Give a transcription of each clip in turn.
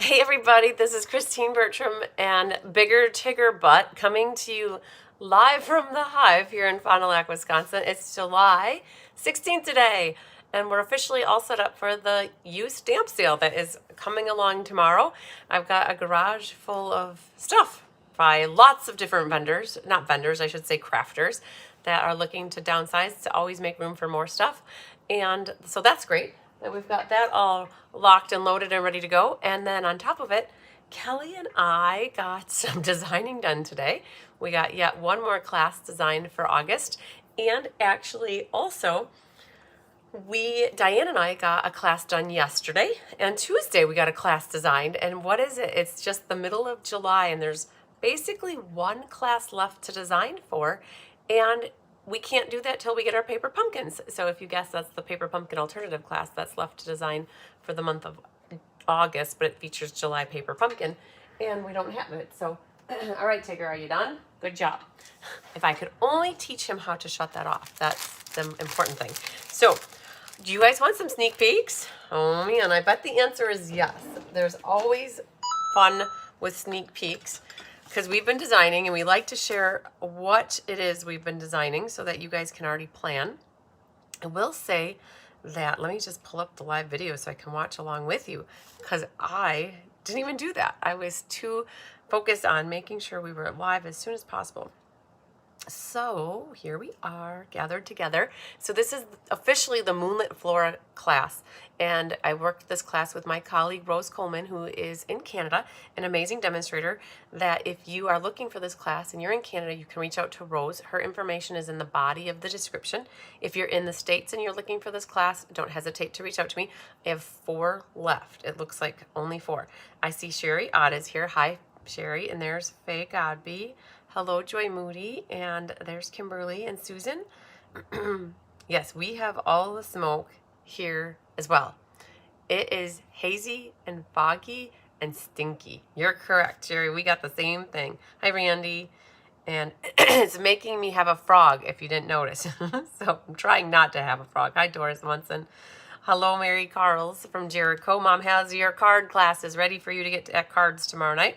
Hey everybody, this is Christine Bertram and Bigger Tigger Butt coming to you live from the Hive here in Fond du Lac, Wisconsin. It's July 16th today, and we're officially all set up for the used stamp sale that is coming along tomorrow. I've got a garage full of stuff by lots of different vendors, not vendors, I should say crafters, that are looking to downsize to always make room for more stuff. And so that's great that we've got that all locked and loaded and ready to go. And then on top of it, Kelly and I got some designing done today. We got yet one more class designed for August. And actually also, Diane and I got a class done yesterday, and Tuesday we got a class designed. And what is it? It's just the middle of July, and there's basically one class left to design for. And we can't do that till we get our paper pumpkins. So if you guess, that's the paper pumpkin alternative class that's left to design for the month of August, but it features July paper pumpkin, and we don't have it. So, all right, Tigger, are you done? Good job. If I could only teach him how to shut that off. That's the important thing. So, do you guys want some sneak peeks? Oh man, I bet the answer is yes. There's always fun with sneak peeks, because we've been designing and we like to share what it is we've been designing so that you guys can already plan. I will say that, let me just pull up the live video so I can watch along with you, because I didn't even do that. I was too focused on making sure we were live as soon as possible. So here we are gathered together. So this is officially the Moonlit Flora class, and I worked this class with my colleague Rose Coleman, who is in Canada, an amazing demonstrator. That if you are looking for this class and you're in Canada, you can reach out to Rose. Her information is in the body of the description. If you're in the States and you're looking for this class, don't hesitate to reach out to me. I have 4 left. It looks like only 4. I see Sherry Ott is here. Hi Sherry, and there's Faye Godby. Hello, Joy Moody, and there's Kimberly and Susan. Yes, we have all the smoke here as well. It is hazy and foggy and stinky. You're correct, Sherry. We got the same thing. Hi, Randy. And it's making me have a frog, if you didn't notice. So I'm trying not to have a frog. Hi, Doris Munson. Hello, Mary Carls from Jericho. Mom has your card classes ready for you to get at cards tomorrow night.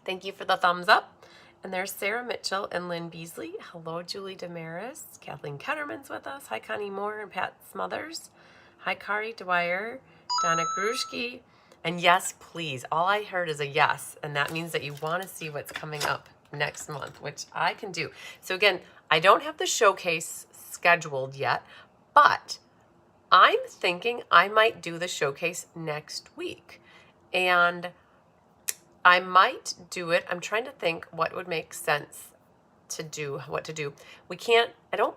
Thank you for the thumbs up. And there's Sarah Mitchell and Lynn Beasley. Hello, Julie Damaris. Kathleen Ketterman's with us. Hi, Connie Moore and Pat Smothers. Hi, Kari Dwyer, Donna Grushki. And yes, please. All I heard is a yes. And that means that you want to see what's coming up next month, which I can do. So again, I don't have the showcase scheduled yet, but I'm thinking I might do the showcase next week. And I might do it. I'm trying to think what would make sense to do, what to do. We can't, I don't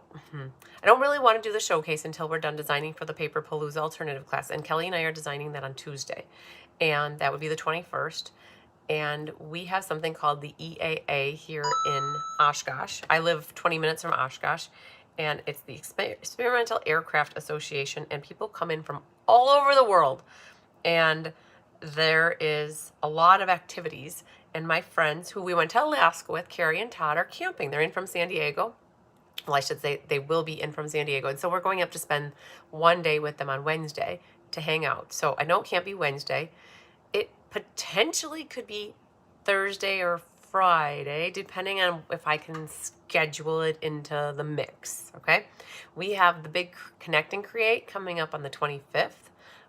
really want to do the showcase until we're done designing for the Paper Palooza alternative class. And Kelly and I are designing that on Tuesday. And that would be the 21st. And we have something called the EAA here in Oshkosh. I live 20 minutes from Oshkosh, and it's the Experimental Aircraft Association, and people come in from all over the world. And there is a lot of activities, and my friends who we went to Alaska with, Carrie and Todd, are camping. They're in from San Diego. Well, I should say they will be in from San Diego. And so we're going up to spend one day with them on Wednesday to hang out. So I know it can't be Wednesday. It potentially could be Thursday or Friday, depending on if I can schedule it into the mix, okay? We have the big Connect and Create coming up on the 25th.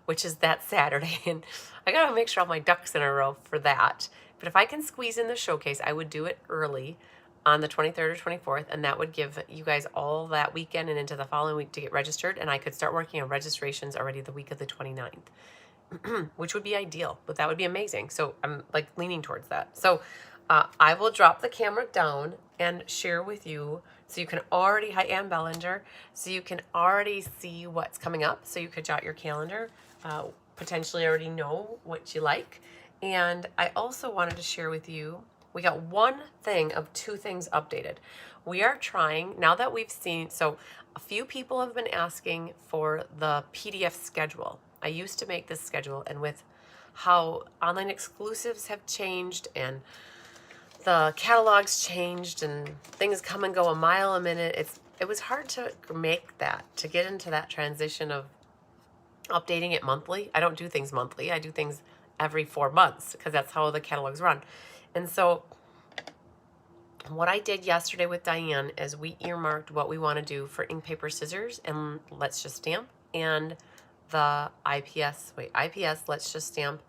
Which is that Saturday, and I gotta make sure all my ducks in a row for that. But if I can squeeze in the showcase, I would do it early on the 23rd or 24th, and that would give you guys all that weekend and into the following week to get registered, and I could start working on registrations already the week of the 29th, which would be ideal, but that would be amazing. So I'm like leaning towards that. So I will drop the camera down and share with you, so you can already, hi Ann Bellinger, so you can already see what's coming up, so you could jot your calendar, potentially already know what you like. And I also wanted to share with you, we got one thing of 2 things updated. We are trying, now that we've seen, so a few people have been asking for the PDF schedule. I used to make this schedule, and with how online exclusives have changed and the catalogs changed and things come and go a mile a minute, it was hard to make that, to get into that transition of updating it monthly. I don't do things monthly. I do things every 4 months because that's how the catalogs run. And so what I did yesterday with Diane is we earmarked what we want to do for ink, paper, scissors, and Let's Just Stamp, and the IPS, Let's Just Stamp,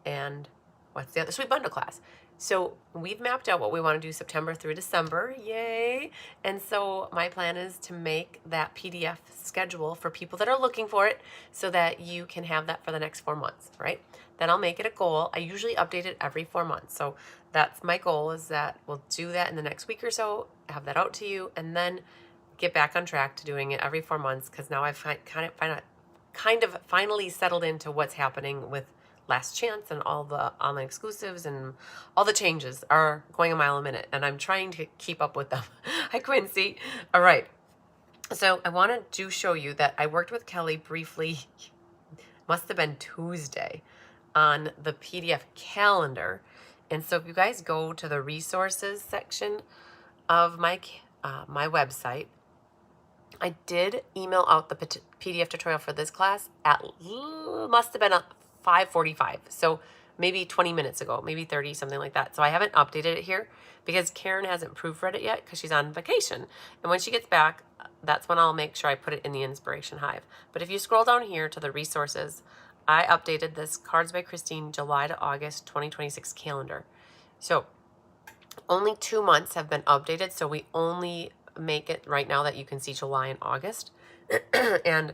and what's the other? Sweet Bundle class. So we've mapped out what we want to do September through December. Yay! And so my plan is to make that PDF schedule for people that are looking for it so that you can have that for the next 4 months, right? Then I'll make it a goal. I usually update it every 4 months. So that's my goal, is that we'll do that in the next week or so, have that out to you, and then get back on track to doing it every 4 months, because now I've kind of finally settled into what's happening with Last Chance and all the online exclusives, and all the changes are going a mile a minute, and I'm trying to keep up with them. Hi, Quincy. All right. So I wanted to show you that I worked with Kelly briefly, must have been Tuesday, on the PDF calendar. And so if you guys go to the resources section of my website, I did email out the PDF tutorial for this class at, must have been 5:45. So maybe 20 minutes ago, maybe 30, something like that. So I haven't updated it here because Karen hasn't proofread it yet because she's on vacation. And when she gets back, that's when I'll make sure I put it in the Inspiration Hive. But if you scroll down here to the resources, I updated this Cards by Christine July to August 2026 calendar. So only 2 months have been updated. So we only make it right now that you can see July and August. And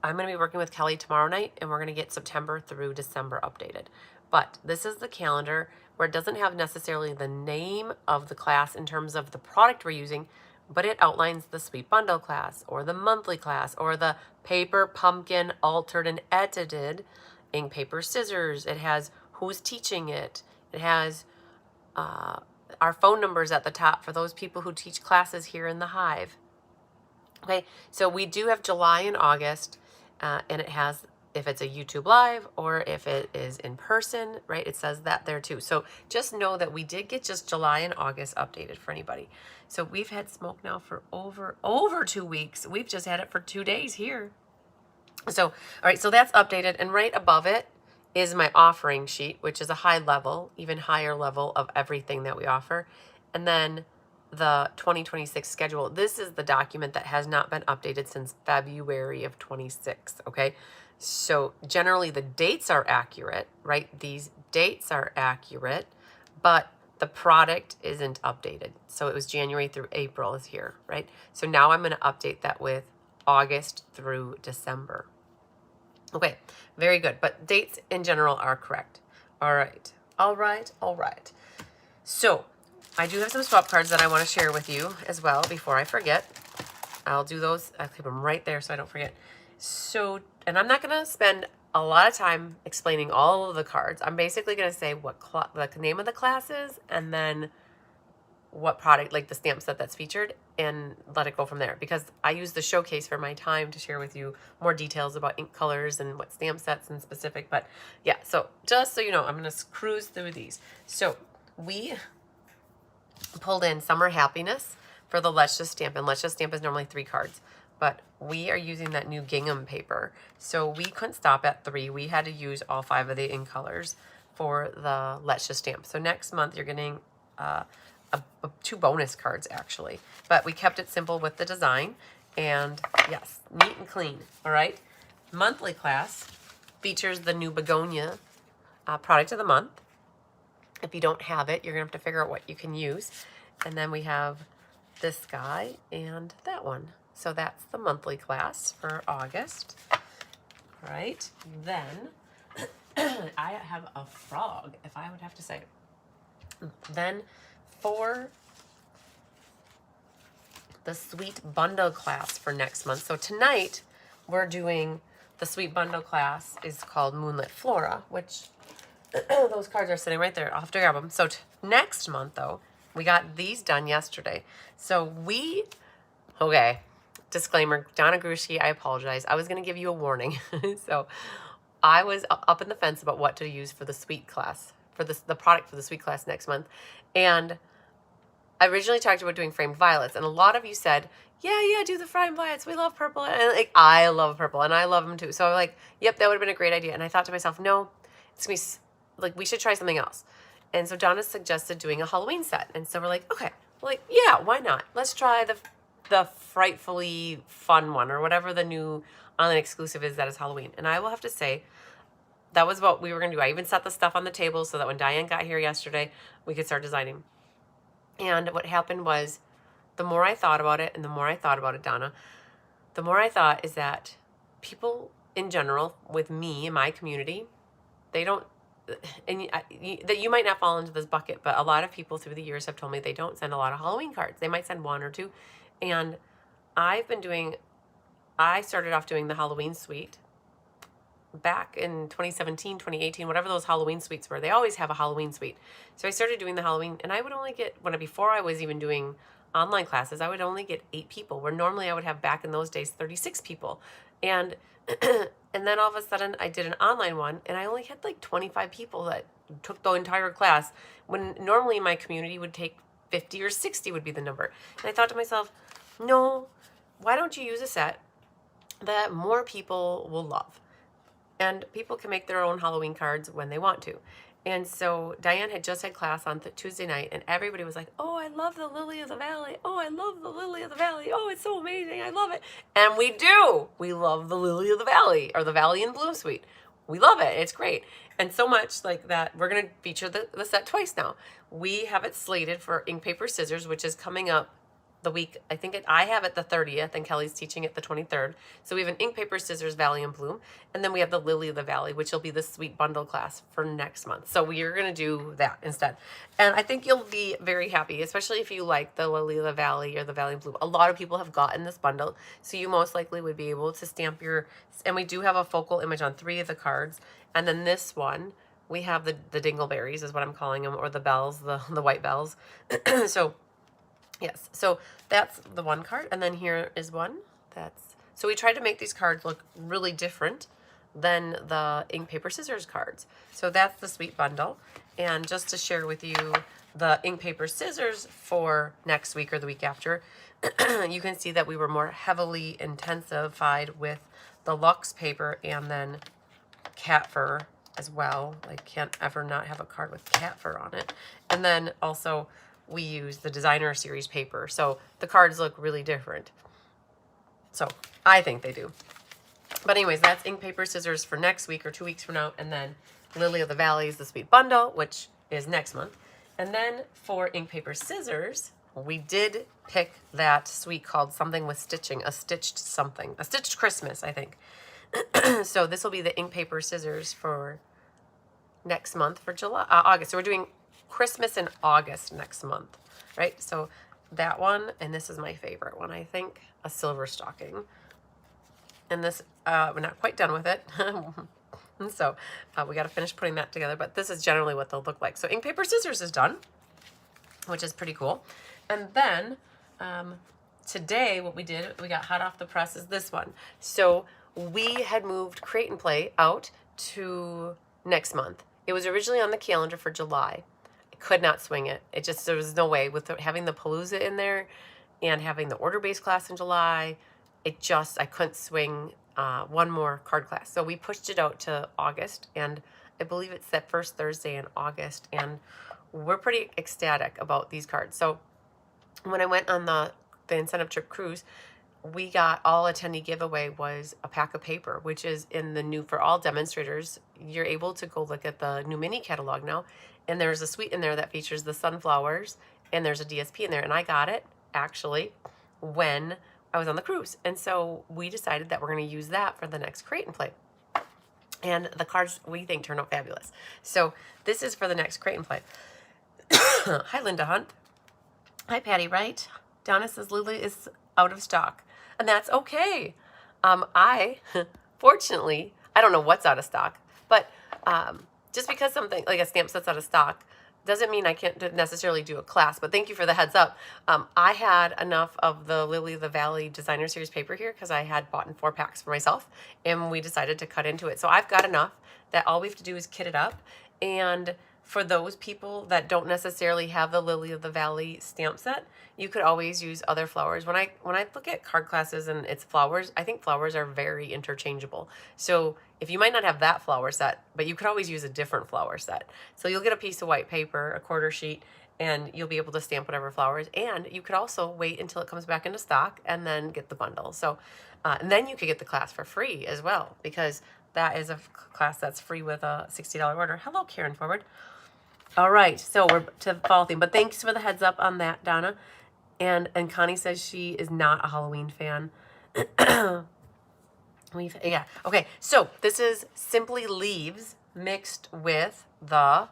I'm going to be working with Kelly tomorrow night, and we're going to get September through December updated. But this is the calendar where it doesn't have necessarily the name of the class in terms of the product we're using, but it outlines the Sweet Bundle class, or the monthly class, or the Paper Pumpkin Altered and Edited Ink, Paper, Scissors. It has who's teaching it. It has our phone numbers at the top for those people who teach classes here in the Hive. Okay, so we do have July and August. And it has, if it's a YouTube Live or if it is in person, right? It says that there too. So just know that we did get just July and August updated for anybody. So we've had smoke now for over 2 weeks. We've just had it for 2 days here. So, all right, so that's updated. And right above it is my offering sheet, which is a high level, even higher level of everything that we offer. And then the 2026 schedule. This is the document that has not been updated since February of 26, okay? So generally the dates are accurate, right? These dates are accurate, but the product isn't updated. So it was January through April is here, right? So now I'm going to update that with August through December. Okay, very good. But dates in general are correct. All right. So I do have some swap cards that I want to share with you as well before I forget. I'll do those. I'll keep them right there so I don't forget. So, and I'm not going to spend a lot of time explaining all of the cards. I'm basically going to say what the name of the class is, and then what product, like the stamp set that's featured, and let it go from there. Because I use the showcase for my time to share with you more details about ink colors and what stamp sets in specific. But yeah, so just so you know, I'm going to cruise through these. So we pulled in Summer Happiness for the Let's Just Stamp, and Let's Just Stamp is normally 3 cards, but we are using that new gingham paper, so we couldn't stop at 3. We had to use all 5 of the ink colors for the Let's Just Stamp. So next month you're getting 2 bonus cards actually, but we kept it simple with the design, and yes, neat and clean. All right, monthly class features the new Begonia product of the month. If you don't have it, you're going to have to figure out what you can use. And then we have this guy and that one. So that's the monthly class for August. All right. Then I have a frog, if I would have to say. Then for the Sweet Bundle class for next month. So tonight we're doing the Sweet Bundle class is called Moonlit Flora, which those cards are sitting right there. I'll have to grab them. So next month, though, we got these done yesterday. So okay, disclaimer, Donna Grushki, I apologize. I was going to give you a warning. So I was up in the fence about what to use for the sweet class, for the product for the sweet class next month. And I originally talked about doing framed violets. And a lot of you said, yeah, do the framed violets. We love purple. And like, I love purple, and I love them too. So I'm like, yep, that would have been a great idea. And I thought to myself, no, it's going to be like, we should try something else. And so Donna suggested doing a Halloween set. And so we're like, okay, well, like, yeah, why not? Let's try the frightfully fun one, or whatever the new online exclusive is that is Halloween. And I will have to say, that was what we were going to do. I even set the stuff on the table so that when Diane got here yesterday, we could start designing. And what happened was, the more I thought about it, and the more I thought about it, Donna, the more I thought is that people in general, with me in my community, they don't, and that you might not fall into this bucket, but a lot of people through the years have told me they don't send a lot of Halloween cards. They might send one or two. And I started off doing the Halloween suite back in 2017, 2018, whatever those Halloween suites were. They always have a Halloween suite. So I started doing the Halloween, and I would only get, before I was even doing online classes, I would only get 8 people, where normally I would have, back in those days, 36 people. And and then all of a sudden I did an online one, and I only had like 25 people that took the entire class, when normally my community would take 50 or 60 would be the number. And I thought to myself, no, why don't you use a set that more people will love? And people can make their own Halloween cards when they want to. And so Diane had just had class on Tuesday night, and everybody was like, oh, I love the Lily of the Valley. Oh, I love the Lily of the Valley. Oh, it's so amazing. I love it. And we do. We love the Lily of the Valley, or the Valley in Bloom suite. We love it. It's great. And so much like that, we're going to feature the set twice now. We have it slated for Ink, Paper, Scissors, which is coming up the week, I have it the 30th, and Kelly's teaching it the 23rd. So we have an Ink, Paper, Scissors, Valley and Bloom, and then we have the Lily of the Valley, which will be the sweet bundle class for next month. So we are going to do that instead. And I think you'll be very happy, especially if you like the Lily of the Valley or the Valley and Bloom. A lot of people have gotten this bundle, so you most likely would be able to stamp your, and we do have a focal image on 3 of the cards. And then this one, we have the dingleberries is what I'm calling them, or the bells, the white bells. So yes, so that's the one card, and then here is one. So we tried to make these cards look really different than the Ink, Paper, Scissors cards. So that's the sweet bundle. And just to share with you the Ink, Paper, Scissors for next week or the week after, you can see that we were more heavily intensified with the Luxe paper and then cat fur as well. I can't ever not have a card with cat fur on it. And then also, we use the designer series paper. So the cards look really different. So I think they do. But anyways, that's Ink, Paper, Scissors for next week or 2 weeks from now. And then Lily of the Valley is the sweet bundle, which is next month. And then for Ink, Paper, Scissors, we did pick that suite called something with stitching, a stitched Christmas, I think. So this will be the Ink, Paper, Scissors for next month, for August. So we're doing Christmas in August next month, right? So that one, and this is my favorite one, I think, a silver stocking. And this, we're not quite done with it. And so we got to finish putting that together, but this is generally what they'll look like. So Ink, Paper, Scissors is done, which is pretty cool. And then today what we did, we got hot off the press, is this one. So we had moved Create and Play out to next month. It was originally on the calendar for July. Could not swing it. There was no way with having the Palooza in there and having the order-based class in July. I couldn't swing one more card class. So we pushed it out to August, and I believe it's that first Thursday in August, and we're pretty ecstatic about these cards. So when I went on the incentive trip cruise, we got, all attendee giveaway was a pack of paper, which is in the new, for all demonstrators, you're able to go look at the new mini catalog now. And there's a suite in there that features the sunflowers, and there's a DSP in there. And I got it, actually, when I was on the cruise. And so we decided that we're going to use that for the next Create and Play. And the cards, we think, turn out fabulous. So this is for the next Create and Play. Hi, Linda Hunt. Hi, Patty Wright. Donna says Lily is out of stock. And that's okay. Fortunately, I don't know what's out of stock, but just because something like a stamp set's out of stock doesn't mean I can't necessarily do a class. But thank you for the heads up. I had enough of the Lily of the Valley designer series paper here because I had bought in 4 packs for myself, and we decided to cut into it. So I've got enough that all we have to do is kit it up. And for those people that don't necessarily have the Lily of the Valley stamp set, you could always use other flowers. When I look at card classes and it's flowers, I think flowers are very interchangeable. So if you might not have that flower set, but you could always use a different flower set. So you'll get a piece of white paper, a quarter sheet, and you'll be able to stamp whatever flowers. And you could also wait until it comes back into stock and then get the bundle. So, and then you could get the class for free as well, because that is a class that's free with a $60 order. Hello, Karen Forward. All right, so we're to the fall theme, but thanks for the heads up on that, Donna. And Connie says she is not a Halloween fan. Yeah, okay, so this is Simply Leaves mixed with the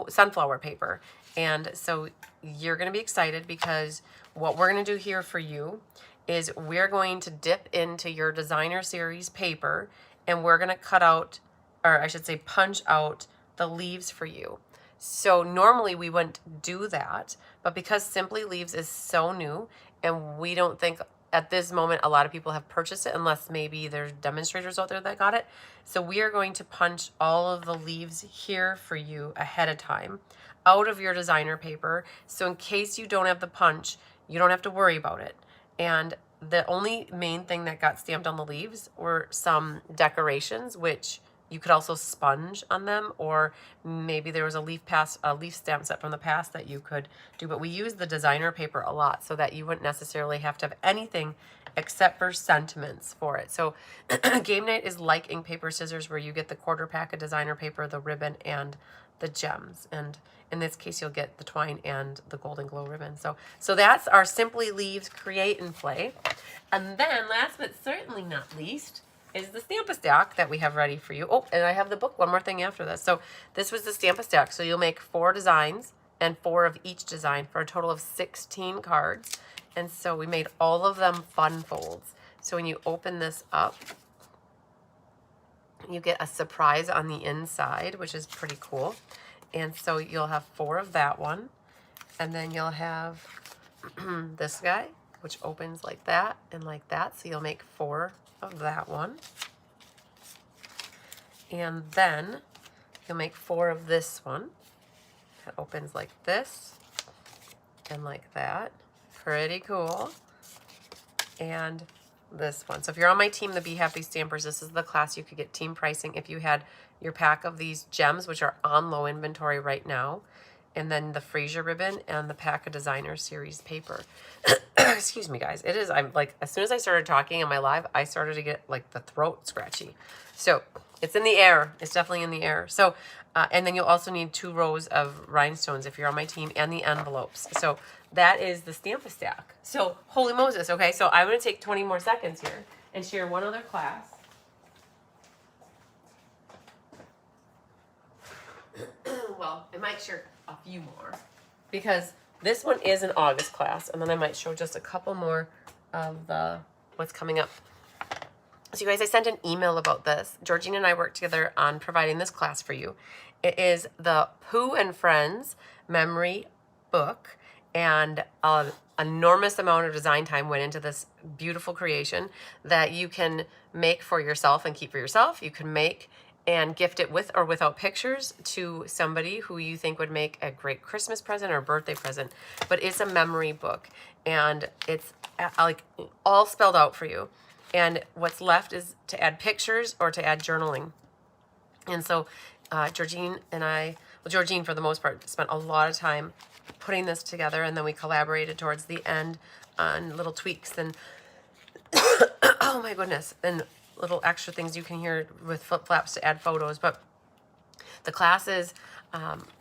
sunflower paper. And so you're going to be excited, because what we're going to do here for you is we're going to dip into your designer series paper, and we're going to cut out, or I should say punch out, the leaves for you. So normally we wouldn't do that, but because Simply Leaves is so new, and we don't think at this moment a lot of people have purchased it, unless maybe there's demonstrators out there that got it. So we are going to punch all of the leaves here for you ahead of time out of your designer paper. So in case you don't have the punch, you don't have to worry about it. And the only main thing that got stamped on the leaves were some decorations, which you could also sponge on them, or maybe there was a leaf stamp set from the past that you could do. But we use the designer paper a lot so that you wouldn't necessarily have to have anything except for sentiments for it. So game night is like ink, paper, scissors, where you get the quarter pack of designer paper, the ribbon, and the gems. And in this case, you'll get the twine and the golden glow ribbon. So that's our Simply Leaves Create and Play. And then last but certainly not least is the Stamp-A-Stack that we have ready for you. Oh, and I have the book, one more thing after this. So this was the Stamp-A-Stack. So you'll make 4 designs and 4 of each design for a total of 16 cards. And so we made all of them fun folds. So when you open this up, you get a surprise on the inside, which is pretty cool. And so you'll have 4 of that one. And then you'll have this guy, which opens like that and like that. So you'll make 4 of that one. And then you'll make 4 of this one. It opens like this and like that. Pretty cool. And this one. So if you're on my team, the Be Happy Stampers, this is the class you could get team pricing if you had your pack of these gems, which are on low inventory right now, and then the Fraser ribbon and the pack of designer series paper. Excuse me, guys. It is, I'm like, as soon as I started talking in my live, I started to get like the throat scratchy. So it's in the air. It's definitely in the air. So, and then you'll also need 2 rows of rhinestones if you're on my team, and the envelopes. So that is the Stamp-A-Stack. So holy Moses. Okay, so I'm going to take 20 more seconds here and share one other class. Well, I might share a few more, because this one is an August class, and then I might show just a couple more of the what's coming up. So you guys, I sent an email about this. Georgine and I worked together on providing this class for you. It is the Pooh and Friends memory book, and an enormous amount of design time went into this beautiful creation that you can make for yourself and keep for yourself. You can make and gift it with or without pictures to somebody who you think would make a great Christmas present or birthday present. But it's a memory book, and it's like all spelled out for you. And what's left is to add pictures or to add journaling. And so Georgine and I, well, Georgine for the most part, spent a lot of time putting this together, and then we collaborated towards the end on little tweaks and oh my goodness, and little extra things you can hear with flip flaps to add photos. But the class is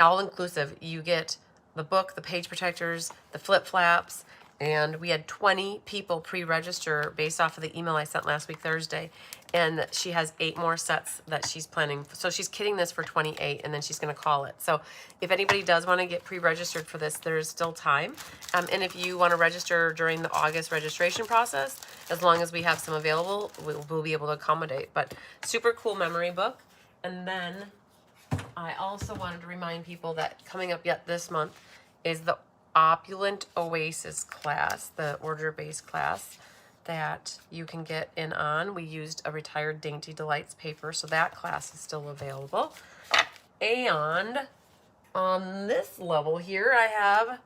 all inclusive. You get the book, the page protectors, the flip flaps, and we had 20 people pre-register based off of the email I sent last week Thursday, and she has 8 more sets that she's planning. So she's kitting this for 28, and then she's going to call it. So if anybody does want to get pre-registered for this, there's still time. And if you want to register during the August registration process, as long as we have some available, we'll be able to accommodate. But super cool memory book. And then I also wanted to remind people that coming up yet this month is the Opulent Oasis class, the order-based class that you can get in on. We used a retired Dainty Delights paper, so that class is still available. And on this level here, I have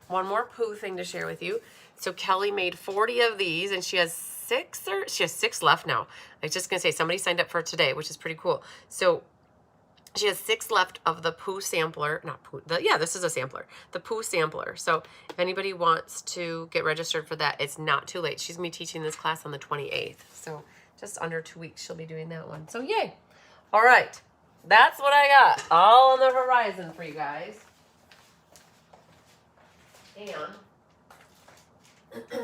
one more poo thing to share with you. So Kelly made 40 of these, and she has six left now. I was just gonna say somebody signed up for today, which is pretty cool. So she has 6 left of the poo sampler, not poo, yeah, this is a sampler, the poo sampler. So if anybody wants to get registered for that, it's not too late. She's gonna be teaching this class on the 28th. So just under 2 weeks, she'll be doing that one. So yay. All right, that's what I got all on the horizon for you guys. And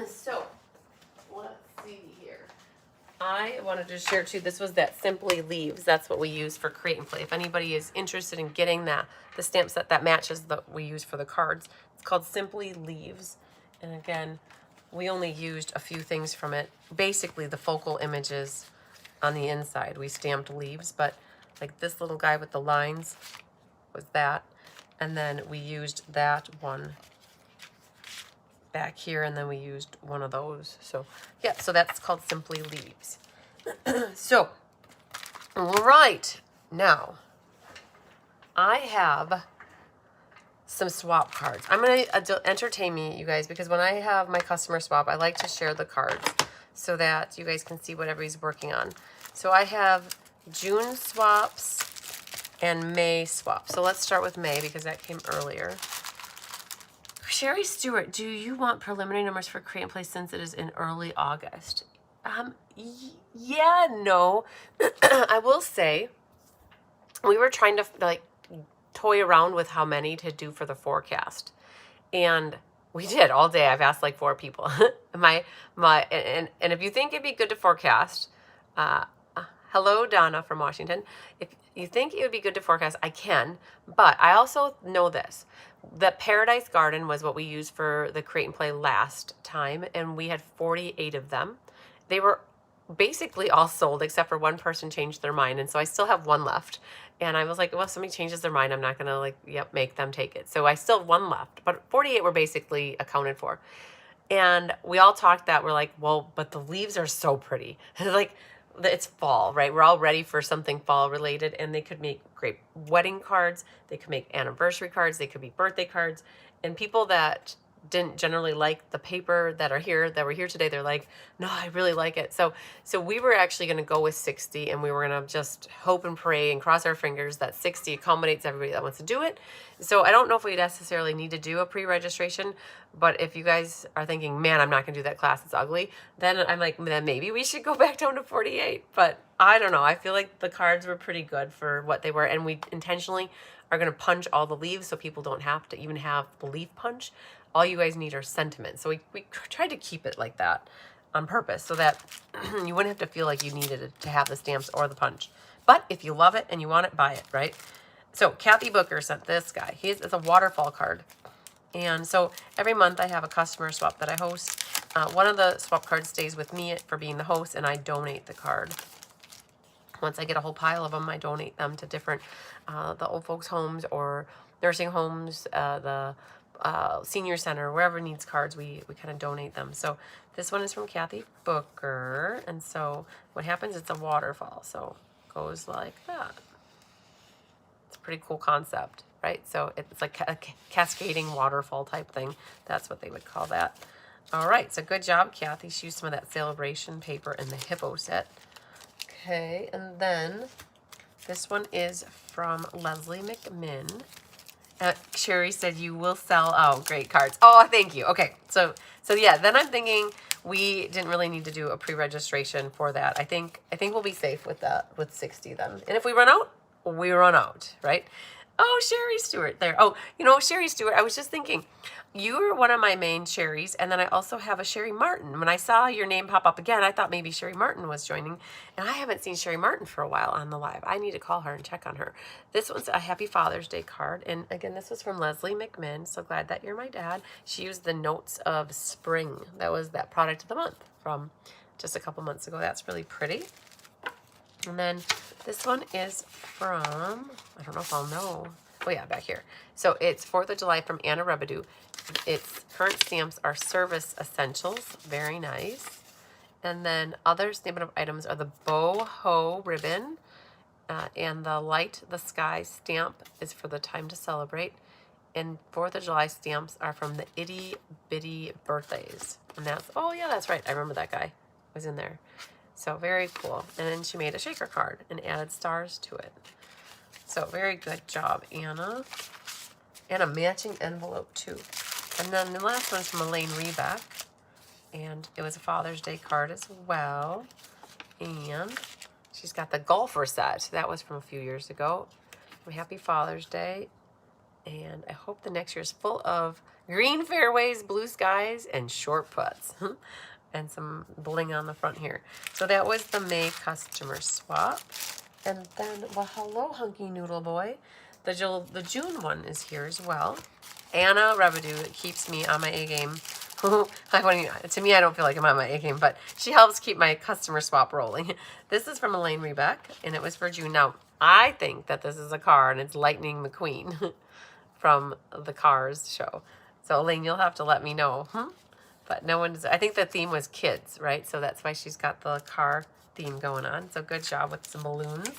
so let's see here. I wanted to share too, this was that Simply Leaves. That's what we use for Create and Play. If anybody is interested in getting that, the stamp set that matches that we use for the cards, it's called Simply Leaves. And again, we only used a few things from it. Basically the focal images on the inside, we stamped leaves, but like this little guy with the lines was that. And then we used that one back here, and then we used one of those. So yeah, so that's called Simply Leaves. So, all right, now I have some swap cards. I'm going to entertain me, you guys, because when I have my customer swap, I like to share the cards so that you guys can see what everybody's working on. So I have June swaps and May swaps. So let's start with May because that came earlier. Sherry Stewart, do you want preliminary numbers for Create and Play since it is in early August? Yeah, no. I will say we were trying to like toy around with how many to do for the forecast. And we did all day. I've asked like 4 people. And if you think it'd be good to forecast, hello, Donna from Washington. If you think it would be good to forecast, I can. But I also know this. The Paradise Garden was what we used for the Create and Play last time, and we had 48 of them. They were basically all sold except for one person changed their mind, and so I still have 1 left. And I was like, well, if somebody changes their mind, I'm not going to like, make them take it. So I still have 1 left, but 48 were basically accounted for. And we all talked that we're like, well, but the leaves are so pretty. Like, it's fall, right? We're all ready for something fall related, and they could make great wedding cards. They could make anniversary cards. They could be birthday cards. And people that didn't generally like the paper that were here today, they're like, no, I really like it. So we were actually going to go with 60, and we were going to just hope and pray and cross our fingers that 60 accommodates everybody that wants to do it. So I don't know if we necessarily need to do a pre-registration, but if you guys are thinking, man, I'm not going to do that class, it's ugly, then I'm like, then maybe we should go back down to 48. But I don't know. I feel like the cards were pretty good for what they were, and we intentionally are going to punch all the leaves so people don't have to even have the leaf punch. All you guys need are sentiments. So we tried to keep it like that on purpose so that you wouldn't have to feel like you needed it to have the stamps or the punch. But if you love it and you want it, buy it, right? So Kathy Booker sent this guy. It's a waterfall card. And so every month I have a customer swap that I host. One of the swap cards stays with me for being the host, and I donate the card. Once I get a whole pile of them, I donate them to different, the old folks' homes or nursing homes, the senior center, wherever needs cards, we kind of donate them. So this one is from Kathy Booker, and so what happens, it's a waterfall, so it goes like that. It's a pretty cool concept, right? So it's like a cascading waterfall type thing. That's what they would call that. All right, so good job, Kathy. She used some of that sale-a-bration paper in the hippo set. Okay, and then this one is from Leslie McMinn. Sherry said you will sell. Oh, great cards. Oh, thank you. Okay, so yeah. Then I'm thinking we didn't really need to do a pre-registration for that. I think we'll be safe with that, with 60 then. And if we run out, we run out, right? Oh, Sherry Stewart there. Oh, Sherry Stewart. I was just thinking, you were one of my main Sherrys, and then I also have a Sherry Martin. When I saw your name pop up again, I thought maybe Sherry Martin was joining, and I haven't seen Sherry Martin for a while on the live. I need to call her and check on her. This one's a Happy Father's Day card, and again, this was from Leslie McMinn. So glad that you're my dad. She used the Notes of Spring. That was that product of the month from just a couple months ago. That's really pretty. And then this one is from, I don't know if I'll know. Oh yeah, back here. So it's 4th of July from Anna Rebidoux. Its current stamps are Service Essentials. Very nice. And then other Stampin' Up! Items are the Boho ribbon And the Light the Sky stamp is for the Time to Celebrate. And 4th of July stamps are from the Itty Bitty Birthdays. And that's, oh yeah, that's right. I remember that guy was in there. So very cool. And then she made a shaker card and added stars to it. So very good job, Anna. And a matching envelope too. And then the last one's from Elaine Rebeck. And it was a Father's Day card as well. And she's got the golfer set. That was from a few years ago. Happy Father's Day. And I hope the next year is full of green fairways, blue skies, and short putts. And some bling on the front here. So that was the May customer swap. And then, well, hello, Hunky Noodle Boy. The June one is here as well. Anna Revedue keeps me on my A game. To me, I don't feel like I'm on my A game, but she helps keep my customer swap rolling. This is from Elaine Rebeck, and it was for June. Now, I think that this is a car, and it's Lightning McQueen from the Cars show. So, Elaine, you'll have to let me know. But no one's, I think the theme was kids, right? So that's why she's got the car theme going on. So good job with some balloons.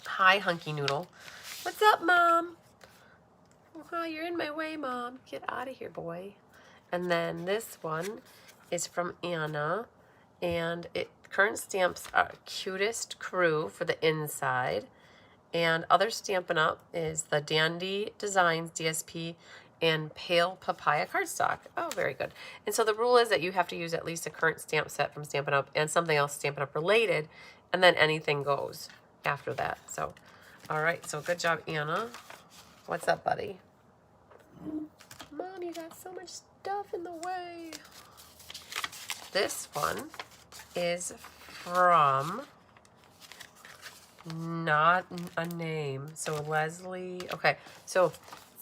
Hi, Hunky Noodle. What's up, Mom? Oh, you're in my way, Mom. Get out of here, boy. And then this one is from Anna. And current stamps are Cutest Crew for the inside. And other Stampin' Up is the Dandy Designs DSP and Pale Papaya cardstock. Oh, very good. And so the rule is that you have to use at least a current stamp set from Stampin' Up and something else Stampin' Up related, and then anything goes after that. So, all right, so good job, Anna. What's up, buddy? Mom, you got so much stuff in the way. This one is from Not a Name. So Leslie, okay, so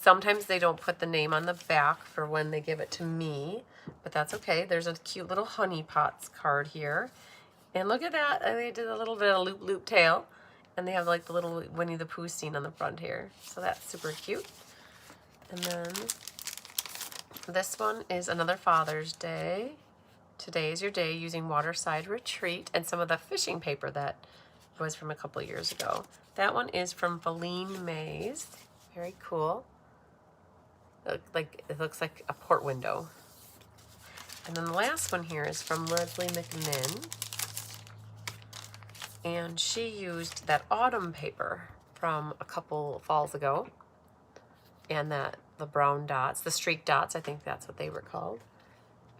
sometimes they don't put the name on the back for when they give it to me, but that's okay. There's a cute little Honey Pots card here. And look at that. They did a little bit of loop tail. And they have like the little Winnie the Pooh scene on the front here. So that's super cute. And then this one is another Father's Day. Today is your day using Waterside Retreat and some of the fishing paper that was from a couple of years ago. That one is from Feline Mays. Very cool. It looks like a port window. And then the last one here is from Leslie McMinn. And she used that autumn paper from a couple falls ago. And the brown dots, the streak dots, I think that's what they were called.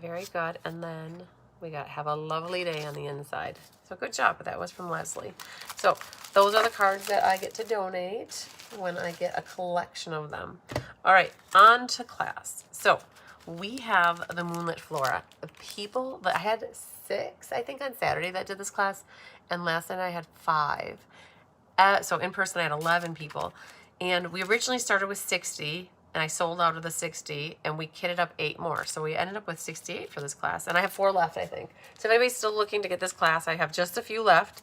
Very good. And then we got Have a Lovely Day on the inside. So good job. But that was from Leslie. So those are the cards that I get to donate when I get a collection of them. All right, on to class. So we have the Moonlit Flora. The people that I had 6, I think, on Saturday that did this class, and last night I had 5. So in person I had 11 people, and we originally started with 60, and I sold out of the 60, and we kitted up 8 more. So we ended up with 68 for this class, and I have 4 left, I think. So if anybody's still looking to get this class, I have just a few left.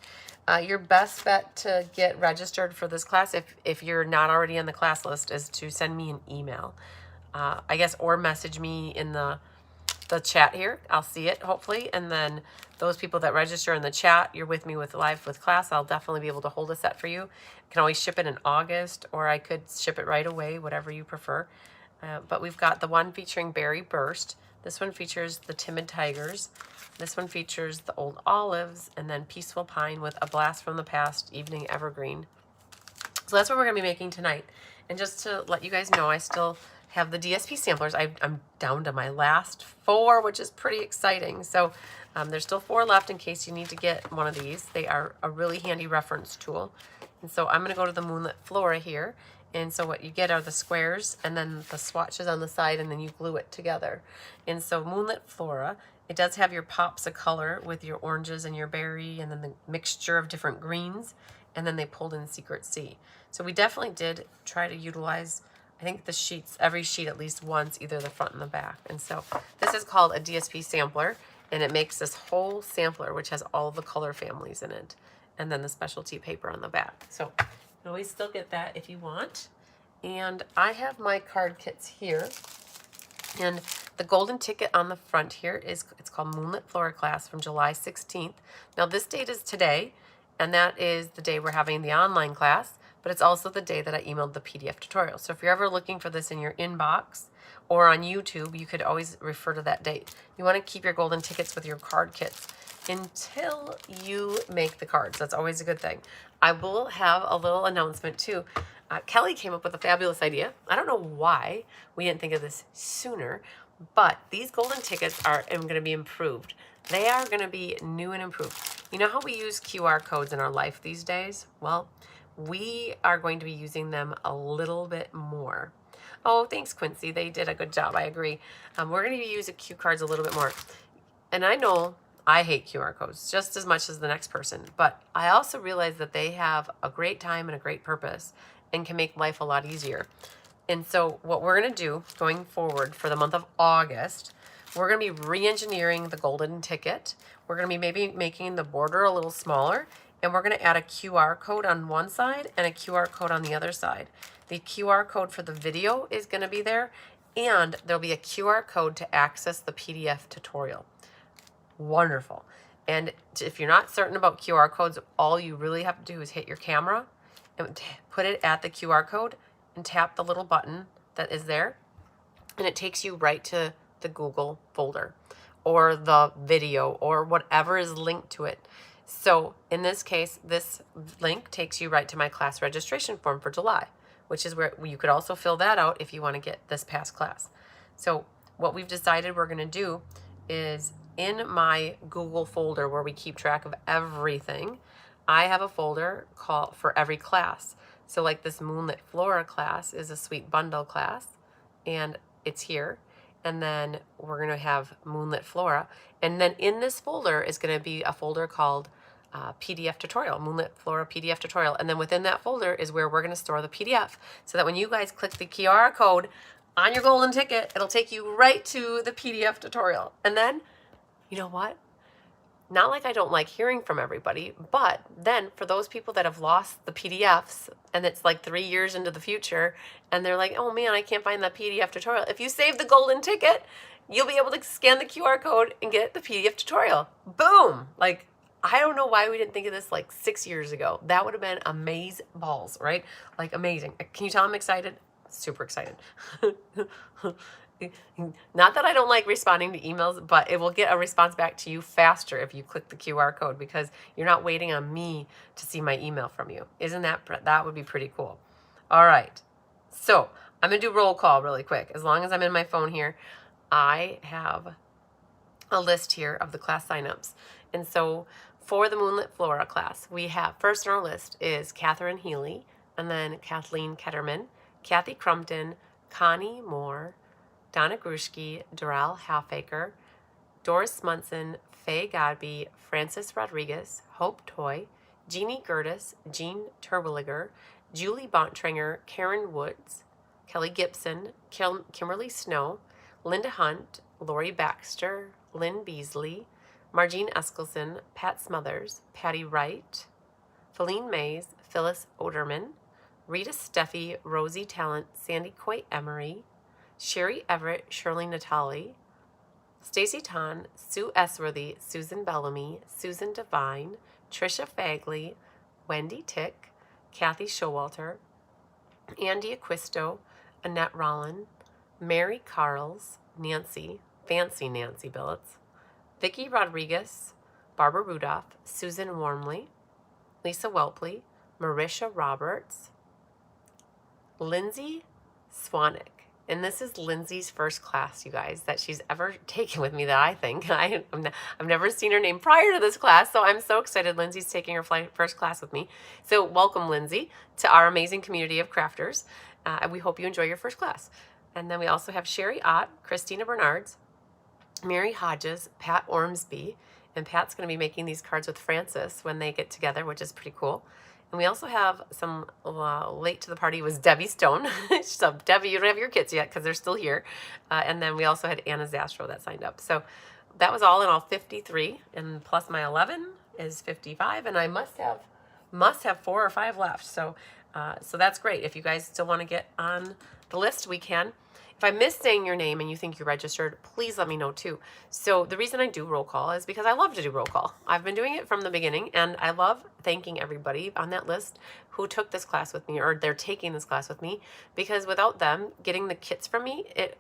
Your best bet to get registered for this class, if you're not already on the class list, is to send me an email, I guess, or message me in the chat here. I'll see it, hopefully, and then those people that register in the chat, you're with me with live with class, I'll definitely be able to hold a set for you. I can always ship it in August, or I could ship it right away, whatever you prefer. But we've got the one featuring Berry Burst. This one features the Timid Tigers. This one features the Old Olives, and then Peaceful Pine with A Blast from the Past, Evening Evergreen. So that's what we're going to be making tonight. And just to let you guys know, I still have the DSP samplers. I'm down to my last 4, which is pretty exciting. So there's still 4 left in case you need to get one of these. They are a really handy reference tool. And so I'm going to go to the Moonlit Flora here. And so what you get are the squares and then the swatches on the side, and then you glue it together. And so Moonlit Flora, it does have your pops of color with your oranges and your berry, and then the mixture of different greens, and then they pulled in Secret Sea. So we definitely did try to utilize, I think, the sheets, every sheet at least once, either the front and the back. And so this is called a DSP sampler, and it makes this whole sampler, which has all the color families in it, and then the specialty paper on the back. So you can always still get that if you want. And I have my card kits here, and the golden ticket on the front here it's called Moonlit Flora class from July 16th. Now this date is today, and that is the day we're having the online class, but it's also the day that I emailed the PDF tutorial. So if you're ever looking for this in your inbox or on YouTube, you could always refer to that date. You want to keep your golden tickets with your card kits until you make the cards. That's always a good thing. I will have a little announcement too. Kelly came up with a fabulous idea. I don't know why we didn't think of this sooner, but these golden tickets are going to be improved. They are going to be new and improved. You know how we use QR codes in our life these days? Well, we are going to be using them a little bit more. Oh, thanks, Quincy. They did a good job. I agree. We're going to be using Q cards a little bit more. And I know I hate QR codes just as much as the next person, but I also realize that they have a great time and a great purpose and can make life a lot easier. And so what we're going to do going forward for the month of August, we're going to be re-engineering the golden ticket. We're going to be maybe making the border a little smaller, and we're going to add a QR code on one side and a QR code on the other side. The QR code for the video is going to be there, and there'll be a QR code to access the PDF tutorial. Wonderful. And if you're not certain about QR codes, all you really have to do is hit your camera and put it at the QR code and tap the little button that is there, and it takes you right to the Google folder or the video or whatever is linked to it. So in this case, this link takes you right to my class registration form for July, which is where you could also fill that out if you want to get this past class. So what we've decided we're going to do is in my Google folder where we keep track of everything, I have a folder called for every class. So like this Moonlit Flora class is a sweet bundle class, and it's here. And then we're going to have Moonlit Flora. And then in this folder is going to be a folder called PDF tutorial, Moonlit Flora PDF tutorial. And then within that folder is where we're going to store the PDF, so that when you guys click the QR code on your golden ticket, it'll take you right to the PDF tutorial. And then, you know what? Not like I don't like hearing from everybody, but then for those people that have lost the PDFs and it's like 3 years into the future and they're like, oh man, I can't find that PDF tutorial. If you save the golden ticket, you'll be able to scan the QR code and get the PDF tutorial. Boom! Like, I don't know why we didn't think of this like 6 years ago. That would have been amaze balls, right? Like amazing. Can you tell I'm excited? Super excited. Not that I don't like responding to emails, but it will get a response back to you faster if you click the QR code, because you're not waiting on me to see my email from you. Isn't that would be pretty cool. All right. So I'm going to do roll call really quick. As long as I'm in my phone here, I have a list here of the class signups. And so for the Moonlit Flora class, we have first on our list is Catherine Healy, and then Kathleen Ketterman, Kathy Crumpton, Connie Moore, Donna Grushke, Doral Halfaker, Doris Munson, Faye Godby, Frances Rodriguez, Hope Toy, Jeannie Gertis, Jean Terwilliger, Julie Bontranger, Karen Woods, Kelly Gibson, Kimberly Snow, Linda Hunt, Lori Baxter, Lynn Beasley, Margene Eskelson, Pat Smothers, Patty Wright, Feline Mays, Phyllis Oderman, Rita Steffi, Rosie Talent, Sandy Coy Emery, Sherry Everett, Shirley Natali, Stacy Ton, Sue Esworthy, Susan Bellamy, Susan Devine, Trisha Fagley, Wendy Tick, Kathy Showalter, Andy Acquisto, Annette Rollin, Mary Carls, Nancy, Fancy Nancy Billets, Vicki Rodriguez, Barbara Rudolph, Susan Warmley, Lisa Welpley, Marisha Roberts, Lindsay Swanik. And this is Lindsay's first class, you guys, that she's ever taken with me, that I think. I've never seen her name prior to this class, so I'm so excited Lindsay's taking her first class with me. So welcome, Lindsay, to our amazing community of crafters. And we hope you enjoy your first class. And then we also have Sherry Ott, Christina Bernards, Mary Hodges, Pat Ormsby, and Pat's going to be making these cards with Frances when they get together, which is pretty cool. And we also have some late to the party was Debbie Stone. So Debbie, you don't have your kits yet because they're still here. And then we also had Anna Zastro that signed up. So that was all in all 53, and plus my 11 is 55, and I must have 4 or 5 left. So so that's great. If you guys still want to get on the list, we can. If I miss saying your name and you think you're registered, please let me know too. So the reason I do roll call is because I love to do roll call. I've been doing it from the beginning, and I love thanking everybody on that list who took this class with me, or they're taking this class with me, because without them getting the kits from me, it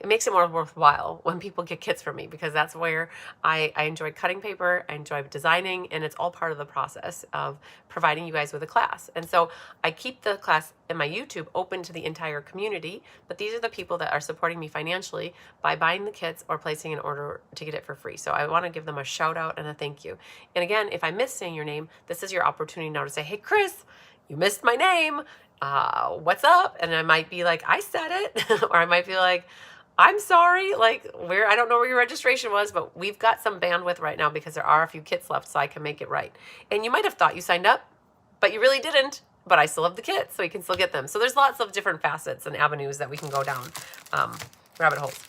makes it more worthwhile when people get kits from me, because that's where I enjoy cutting paper, I enjoy designing, and it's all part of the process of providing you guys with a class. And so I keep the class in my YouTube open to the entire community, but these are the people that are supporting me financially by buying the kits or placing an order to get it for free. So I want to give them a shout out and a thank you. And again, if I miss saying your name, this is your opportunity now to say, hey, Chris, you missed my name. What's up? And I might be like, I said it. Or I might be like, I'm sorry, like I don't know where your registration was, but we've got some bandwidth right now because there are a few kits left, so I can make it right. And you might have thought you signed up, but you really didn't, but I still have the kits, so you can still get them. So there's lots of different facets and avenues that we can go down, rabbit holes.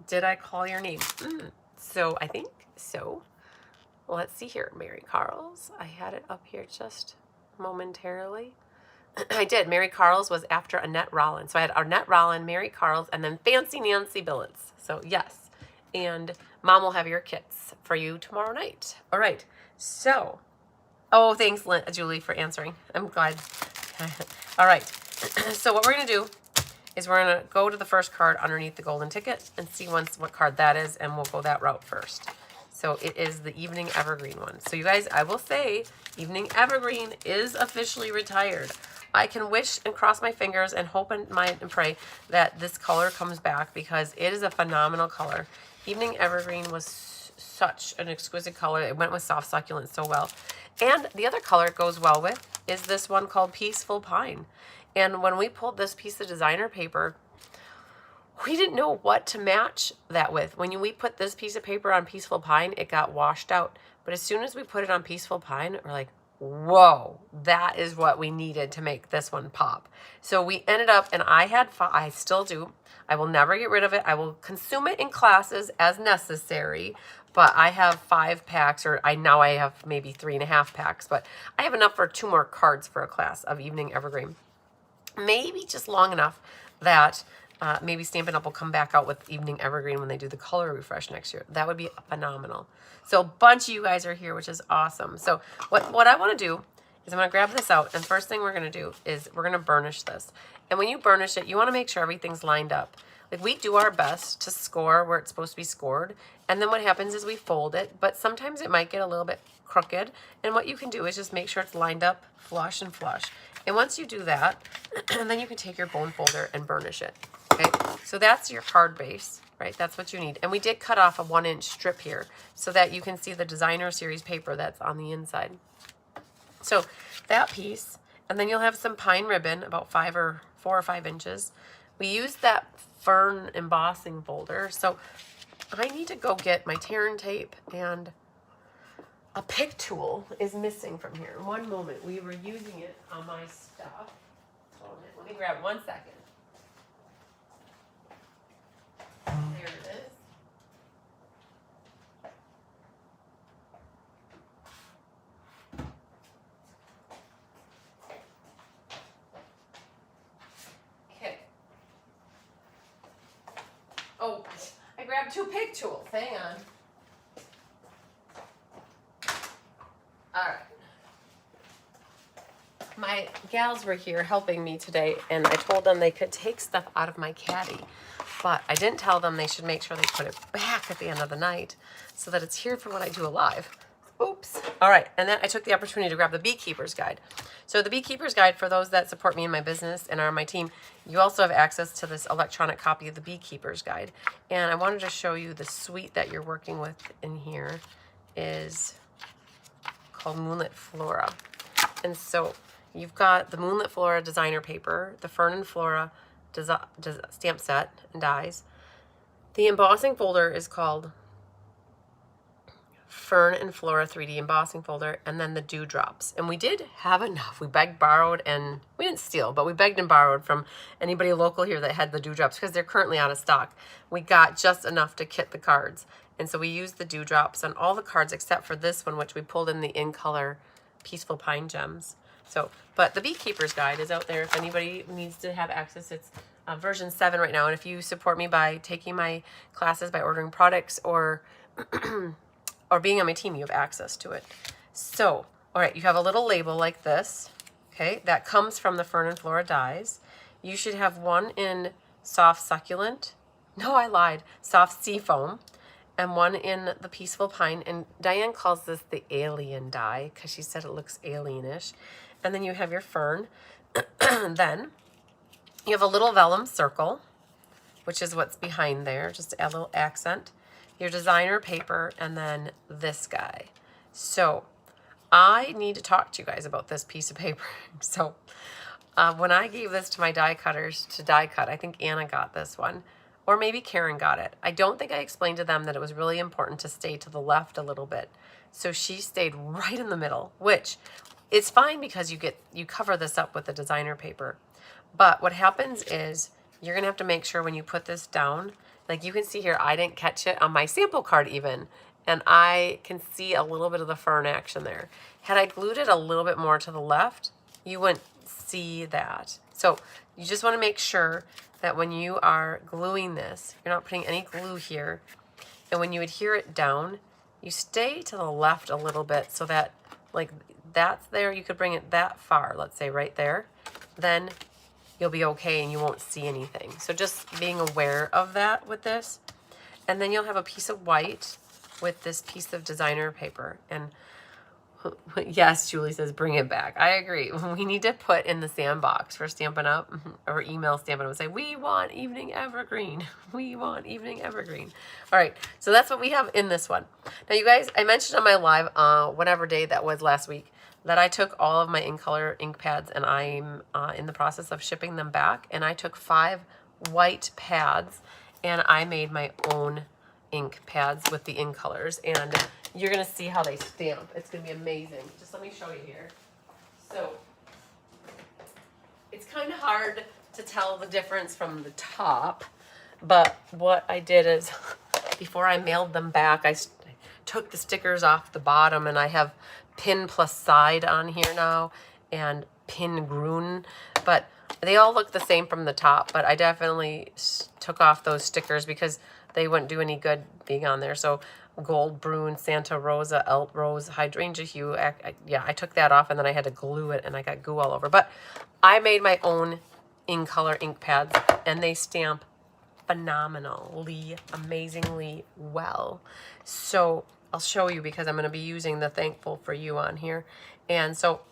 Did I call your name? So I think so. Let's see here, Mary Carl's. I had it up here just momentarily. I did. Mary Carl's was after Annette Rollin. So I had Annette Rollin, Mary Carl's, and then Fancy Nancy Billets. So yes. And Mom will have your kits for you tomorrow night. All right. So, oh, thanks, Julie, for answering. I'm glad. All right. So what we're going to do is we're going to go to the first card underneath the golden ticket and see what card that is, and we'll go that route first. So it is the Evening Evergreen one. So you guys, I will say, Evening Evergreen is officially retired. I can wish and cross my fingers and hope and pray that this color comes back, because it is a phenomenal color. Evening Evergreen was such an exquisite color. It went with soft succulent so well. And the other color it goes well with is this one called Peaceful Pine. And when we pulled this piece of designer paper, we didn't know what to match that with. When we put this piece of paper on Peaceful Pine, it got washed out. But as soon as we put it on Peaceful Pine, we're like, whoa, that is what we needed to make this one pop. So we ended up, and I still do. I will never get rid of it. I will consume it in classes as necessary. But I have 5 packs, or now I have maybe 3.5 packs. But I have enough for 2 more cards for a class of Evening Evergreen. Maybe just long enough that maybe Stampin' Up will come back out with Evening Evergreen when they do the color refresh next year. That would be phenomenal. So a bunch of you guys are here, which is awesome. So what I want to do is I'm going to grab this out, and first thing we're going to do is we're going to burnish this. And when you burnish it, you want to make sure everything's lined up. Like, we do our best to score where it's supposed to be scored, and then what happens is we fold it, but sometimes it might get a little bit crooked, and what you can do is just make sure it's lined up flush and flush. And once you do that, then you can take your bone folder and burnish it. Okay, so that's your card base, right? That's what you need. And we did cut off a 1-inch strip here so that you can see the designer series paper that's on the inside. So that piece, and then you'll have some pine ribbon, about 4 or 5 inches. We used that fern embossing folder, so I need to go get my tear and tape, and a pick tool is missing from here. One moment, we were using it on my stuff. Let me grab 1 second. There it is. Okay. Oh, I grabbed 2 pick tools. Hang on. All right. My gals were here helping me today, and I told them they could take stuff out of my caddy. But I didn't tell them they should make sure they put it back at the end of the night so that it's here for when I do a live. Oops. All right. And then I took the opportunity to grab the Beekeeper's Guide. So the Beekeeper's Guide, for those that support me in my business and are on my team, you also have access to this electronic copy of the Beekeeper's Guide. And I wanted to show you the suite that you're working with in here is called Moonlit Flora. And so you've got the Moonlit Flora designer paper, the Fern and Flora stamp set and dies. The embossing folder is called Fern and Flora 3D embossing folder, and then the dewdrops. And we did have enough. We begged, borrowed, and we didn't steal, but we begged and borrowed from anybody local here that had the dewdrops because they're currently out of stock. We got just enough to kit the cards. And so we used the dewdrops on all the cards except for this one, which we pulled in the in color Peaceful Pine gems. So, but the Beekeeper's Guide is out there if anybody needs to have access. It's version 7 right now. And if you support me by taking my classes, by ordering products, or or being on my team, you have access to it. So, all right, you have a little label like this, okay, that comes from the Fern and Flora dies. You should have one in soft succulent. No, I lied. Soft sea foam. And one in the Peaceful Pine. And Diane calls this the alien die because she said it looks alienish. And then you have your fern. Then you have a little vellum circle, which is what's behind there, just to add a little accent. Your designer paper, and then this guy. So I need to talk to you guys about this piece of paper. So when I gave this to my die cutters to die cut, I think Anna got this one, or maybe Karen got it. I don't think I explained to them that it was really important to stay to the left a little bit. So she stayed right in the middle, which is fine because you cover this up with the designer paper. But what happens is you're gonna have to make sure when you put this down, like you can see here, I didn't catch it on my sample card even, and I can see a little bit of the fern action there. Had I glued it a little bit more to the left, you wouldn't see that. So you just wanna make sure that when you are gluing this, you're not putting any glue here, and when you adhere it down, you stay to the left a little bit so that, like, that's there, you could bring it that far, let's say right there, then you'll be okay and you won't see anything. So just being aware of that with this. And then you'll have a piece of white with this piece of designer paper. And yes, Julie says, bring it back. I agree. We need to put in the sandbox for Stampin' Up, or email Stampin' Up and say, we want evening evergreen. We want evening evergreen. All right, so that's what we have in this one. Now, you guys, I mentioned on my live, whatever day that was last week, that I took all of my InkColor ink pads and I'm in the process of shipping them back. And I took 5 white pads and I made my own ink pads with the InkColors. And you're gonna see how they stamp. It's gonna be amazing. Just let me show you here. So it's kind of hard to tell the difference from the top, but what I did is before I mailed them back, I took the stickers off the bottom, and I have pin plus side on here now and pin grün, but they all look the same from the top, but I definitely took off those stickers because they wouldn't do any good being on there. So gold brune, Santa Rosa, Elt Rose, hydrangea hue, I took that off and then I had to glue it and I got goo all over. But I made my own InkColor ink pads and they stamp phenomenally, amazingly well. So I'll show you because I'm going to be using the Thankful for You on here. And so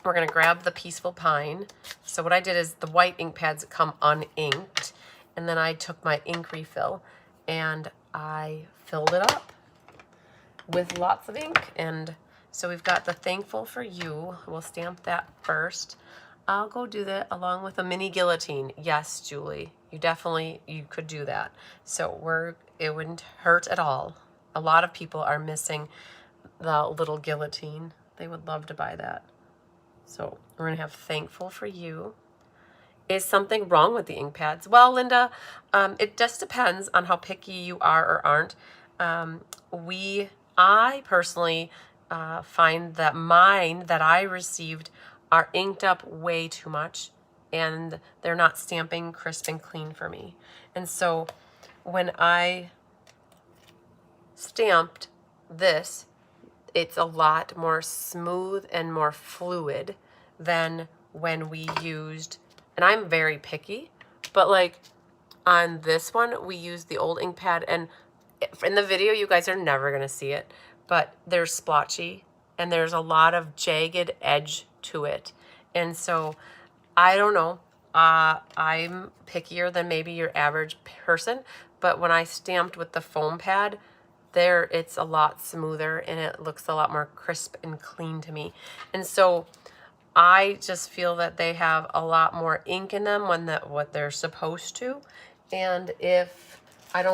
we're going to grab the Peaceful Pine. So what I did is the white ink pads come uninked, and then I took my ink refill and I filled it up with lots of ink. And so we've got the Thankful for You. We'll stamp that first. I'll go do that along with a mini guillotine. Yes, Julie, you could do that. So it wouldn't hurt at all. A lot of people are missing the little guillotine. They would love to buy that. So we're gonna have Thankful for You. Is something wrong with the ink pads? Well, Linda, it just depends on how picky you are or aren't. I personally find that mine that I received are inked up way too much and they're not stamping crisp and clean for me. And so when I stamped this, it's a lot more smooth and more fluid than when we used, and I'm very picky, but like on this one, we used the old ink pad, and in the video, you guys are never gonna see it, but there's splotchy and there's a lot of jagged edge to it. And so I don't know, I'm pickier than maybe your average person, but when I stamped with the foam pad, it's a lot smoother and it looks a lot more crisp and clean to me. And so I just feel that they have a lot more ink in them what they're supposed to. And if I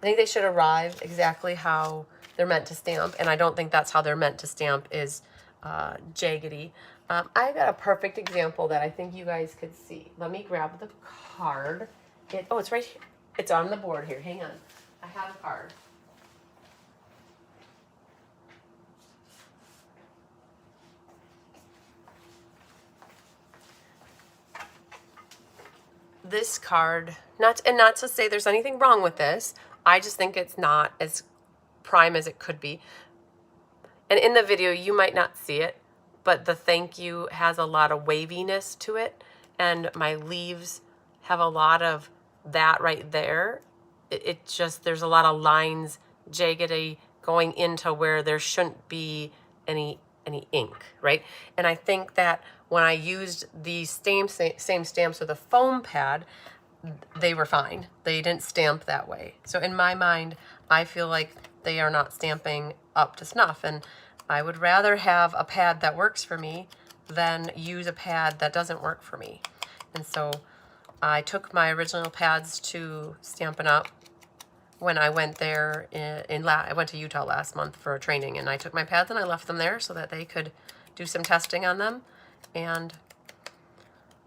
think they should arrive exactly how they're meant to stamp, and I don't think that's how they're meant to stamp is jaggedy. I got a perfect example that I think you guys could see. Let me grab the card. It's right here. It's on the board here. Hang on. I have a card. this card, not to say there's anything wrong with this, I just think it's not as prime as it could be. And in the video, you might not see it, but the thank you has a lot of waviness to it, and my leaves have a lot of that right there. It just, there's a lot of lines, jaggedy, going into where there shouldn't be any ink, right? And I think that when I used these same stamps with a foam pad, they were fine. They didn't stamp that way. So in my mind, I feel like they are not stamping up to snuff, and I would rather have a pad that works for me than use a pad that doesn't work for me. And so I took my original pads to Stampin' Up when I went there I went to Utah last month for a training, and I took my pads and I left them there so that they could do some testing on them, and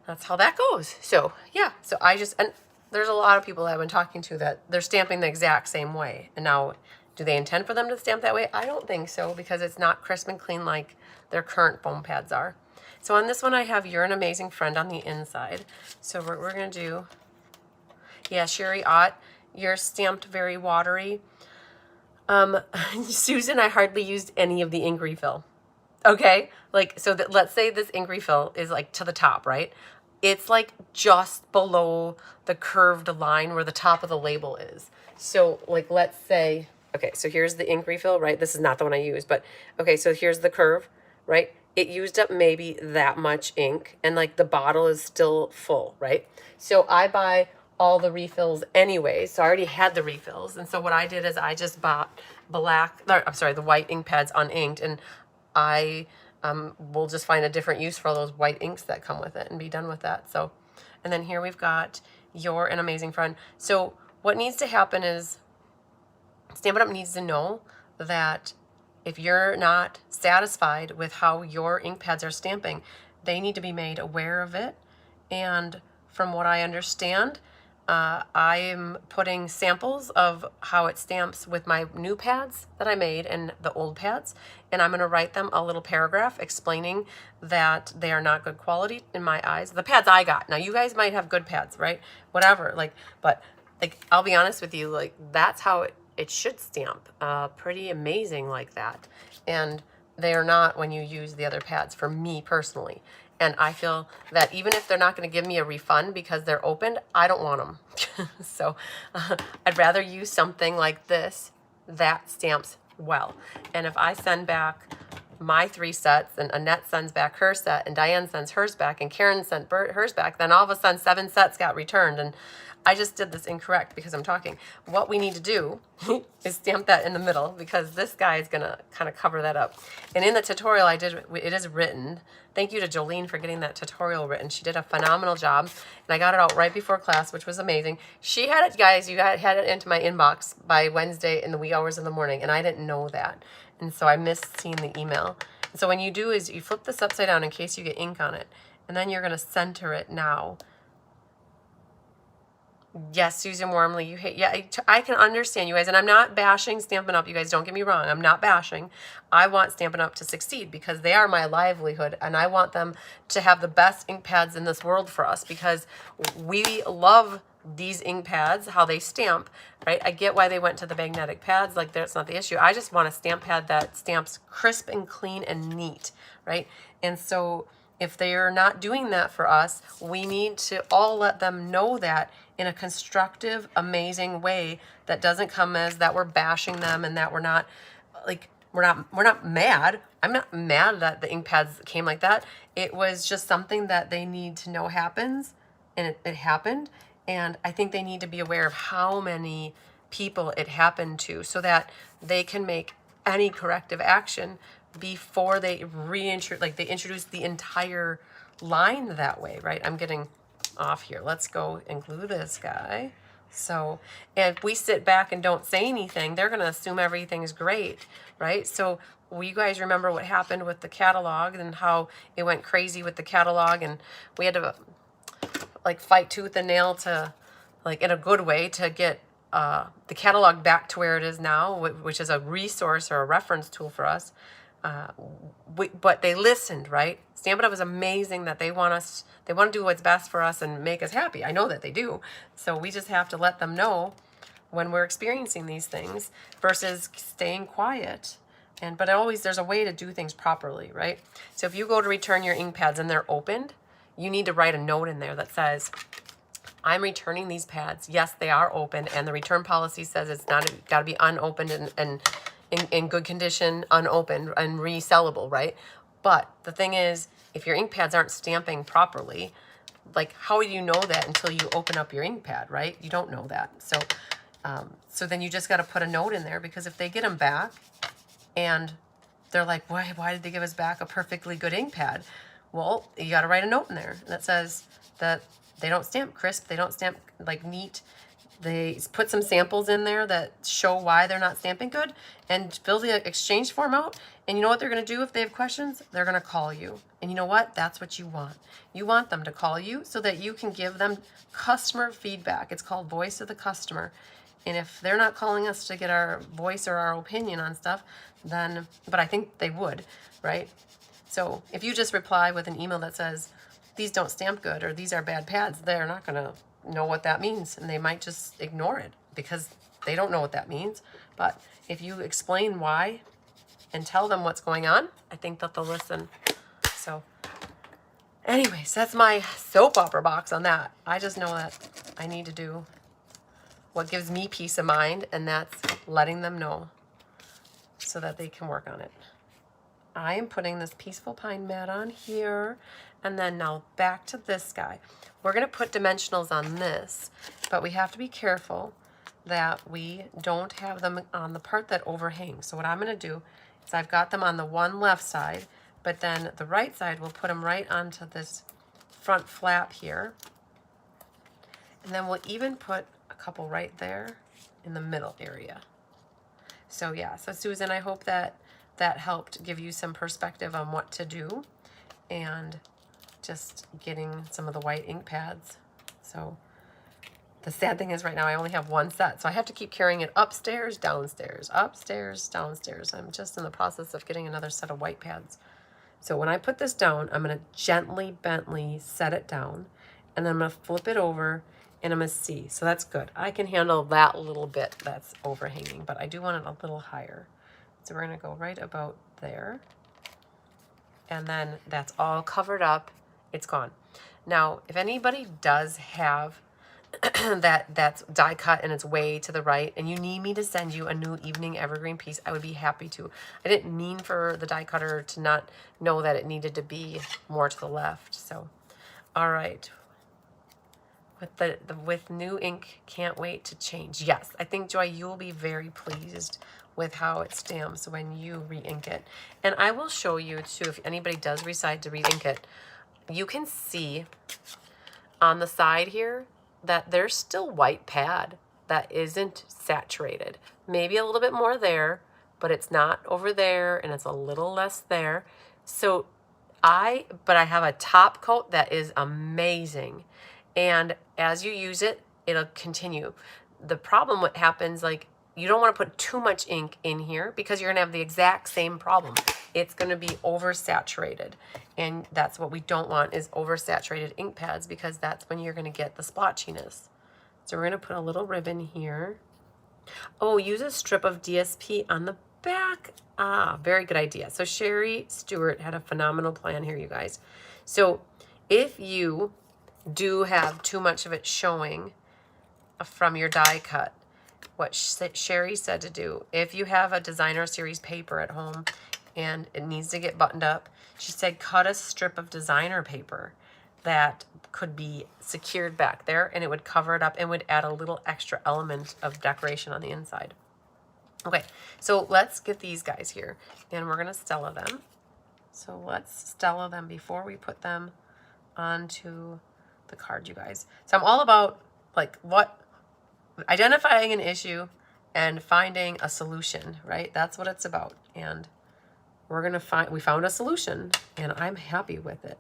that's how that goes. So yeah, so and there's a lot of people that I've been talking to that they're stamping the exact same way. And now, do they intend for them to stamp that way? I don't think so, because it's not crisp and clean like their current foam pads are. So on this one, I have You're an Amazing Friend on the inside. So what we're going to do, yeah, Sherry Ott, you're stamped very watery. Susan, I hardly used any of the ink refill. Okay, like, so that, let's say this ink refill is like to the top, right? It's like just below the curved line where the top of the label is. So like, let's say, okay, so here's the ink refill, right? This is not the one I use, but okay, so here's the curve, right? It used up maybe that much ink, and like the bottle is still full, right? So I buy all the refills anyway, so I already had the refills. And so what I did is I just bought the white ink pads uninked, and I will just find a different use for all those white inks that come with it and be done with that. So, and then here we've got You're an Amazing Friend. So what needs to happen is Stampin' Up needs to know that if you're not satisfied with how your ink pads are stamping, they need to be made aware of it. And from what I understand, I am putting samples of how it stamps with my new pads that I made and the old pads, and I'm going to write them a little paragraph explaining that they are not good quality in my eyes. The pads I got. Now, you guys might have good pads, right? Whatever. But I'll be honest with you, like, that's how it should stamp. Pretty amazing like that. And they are not when you use the other pads, for me personally. And I feel that even if they're not going to give me a refund because they're opened, I don't want them. So I'd rather use something like this that stamps well. And if I send back my 3 sets, and Annette sends back her set, and Diane sends hers back, and Karen sent hers back, then all of a sudden 7 sets got returned. And I just did this incorrect because I'm talking. What we need to do is stamp that in the middle, because this guy is going to kind of cover that up. And in the tutorial I did, it is written. Thank you to Jolene for getting that tutorial written. She did a phenomenal job, and I got it out right before class, which was amazing. She had it, guys, had it into my inbox by Wednesday in the wee hours of the morning, and I didn't know that. And so I missed seeing the email. And so when you do is you flip this upside down in case you get ink on it, and then you're going to center it now. Yes, Susan Warmly, you hate, yeah, I can understand you guys, and I'm not bashing Stampin' Up, you guys, don't get me wrong, I'm not bashing. I want Stampin' Up to succeed because they are my livelihood, and I want them to have the best ink pads in this world for us, because we love these ink pads, how they stamp, right? I get why they went to the magnetic pads, like that's not the issue. I just want a stamp pad that stamps crisp and clean and neat, right? And so if they are not doing that for us, we need to all let them know that in a constructive, amazing way that doesn't come as that we're bashing them, and that we're not like, we're not mad. I'm not mad that the ink pads came like that. It was just something that they need to know happens, and it happened. And I think they need to be aware of how many people it happened to, so that they can make any corrective action before they they introduce the entire line that way, right? I'm getting off here. Let's go and glue this guy. So if we sit back and don't say anything, they're going to assume everything's great, right? So you guys remember what happened with the catalog and how it went crazy with the catalog, and we had to like fight tooth and nail to, like, in a good way, to get the catalog back to where it is now, which is a resource or a reference tool for us. but they listened, right? Stampin' Up! Was amazing that they want to do what's best for us and make us happy. I know that they do. So we just have to let them know when we're experiencing these things versus staying quiet. But always there's a way to do things properly, right? So if you go to return your ink pads and they're opened, you need to write a note in there that says, I'm returning these pads. Yes, they are open, and the return policy says it's got to be unopened and in good condition, unopened, and resellable, right? But the thing is, if your ink pads aren't stamping properly, like, how do you know that until you open up your ink pad, right? You don't know that. So then you just got to put a note in there, because if they get them back and they're like, why did they give us back a perfectly good ink pad? Well, you got to write a note in there that says that they don't stamp crisp, they don't stamp like neat. They put some samples in there that show why they're not stamping good, and fill the exchange form out. And you know what they're going to do if they have questions? They're going to call you. And you know what? That's what you want. You want them to call you so that you can give them customer feedback. It's called voice of the customer. And if they're not calling us to get our voice or our opinion on stuff, then, but I think they would, right? So if you just reply with an email that says, these don't stamp good, or these are bad pads, they're not going to know what that means, and they might just ignore it because they don't know what that means. But if you explain why and tell them what's going on, I think that they'll listen. So anyways, that's my soap opera box on that. I just know that I need to do what gives me peace of mind, and that's letting them know so that they can work on it. I am putting this Peaceful Pine mat on here, and then now back to this guy. We're going to put dimensionals on this, but we have to be careful that we don't have them on the part that overhangs. So what I'm going to do is I've got them on the one left side, but then the right side, we'll put them right onto this front flap here. And then we'll even put a couple right there in the middle area. So yeah, so Susan, I hope that that helped give you some perspective on what to do, and just getting some of the white ink pads. So the sad thing is right now I only have one set, so I have to keep carrying it upstairs, downstairs, upstairs, downstairs. I'm just in the process of getting another set of white pads. So when I put this down, I'm going to gently, gently set it down, and then I'm going to flip it over, and I'm going to see. So that's good. I can handle that little bit that's overhanging, but I do want it a little higher. So we're going to go right about there, and then that's all covered up. It's gone. Now, if anybody does have that's die cut and it's way to the right, and you need me to send you a new evening evergreen piece, I would be happy to. I didn't mean for the die cutter to not know that it needed to be more to the left. So, all right. With new ink, can't wait to change. Yes, I think, Joy, you'll be very pleased with how it stamps when you re-ink it. And I will show you too, if anybody does decide to re-ink it, you can see on the side here that there's still white pad that isn't saturated. Maybe a little bit more there, but it's not over there, and it's a little less there. So but I have a top coat that is amazing. And as you use it, it'll continue. The problem, what happens, like, you don't want to put too much ink in here because you're going to have the exact same problem. It's going to be oversaturated. And that's what we don't want, is oversaturated ink pads, because that's when you're going to get the splotchiness. So we're going to put a little ribbon here. Oh, use a strip of DSP on the back. Ah, very good idea. So Sherry Stewart had a phenomenal plan here, you guys. So if you do have too much of it showing from your die cut, what Sherry said to do, if you have a designer series paper at home and it needs to get buttoned up, she said cut a strip of designer paper that could be secured back there, and it would cover it up and would add a little extra element of decoration on the inside. Okay, so let's get these guys here, and we're going to Stella them. So let's Stella them before we put them onto the card, you guys. So I'm all about, like, identifying an issue and finding a solution, right? That's what it's about. And we found a solution, and I'm happy with it.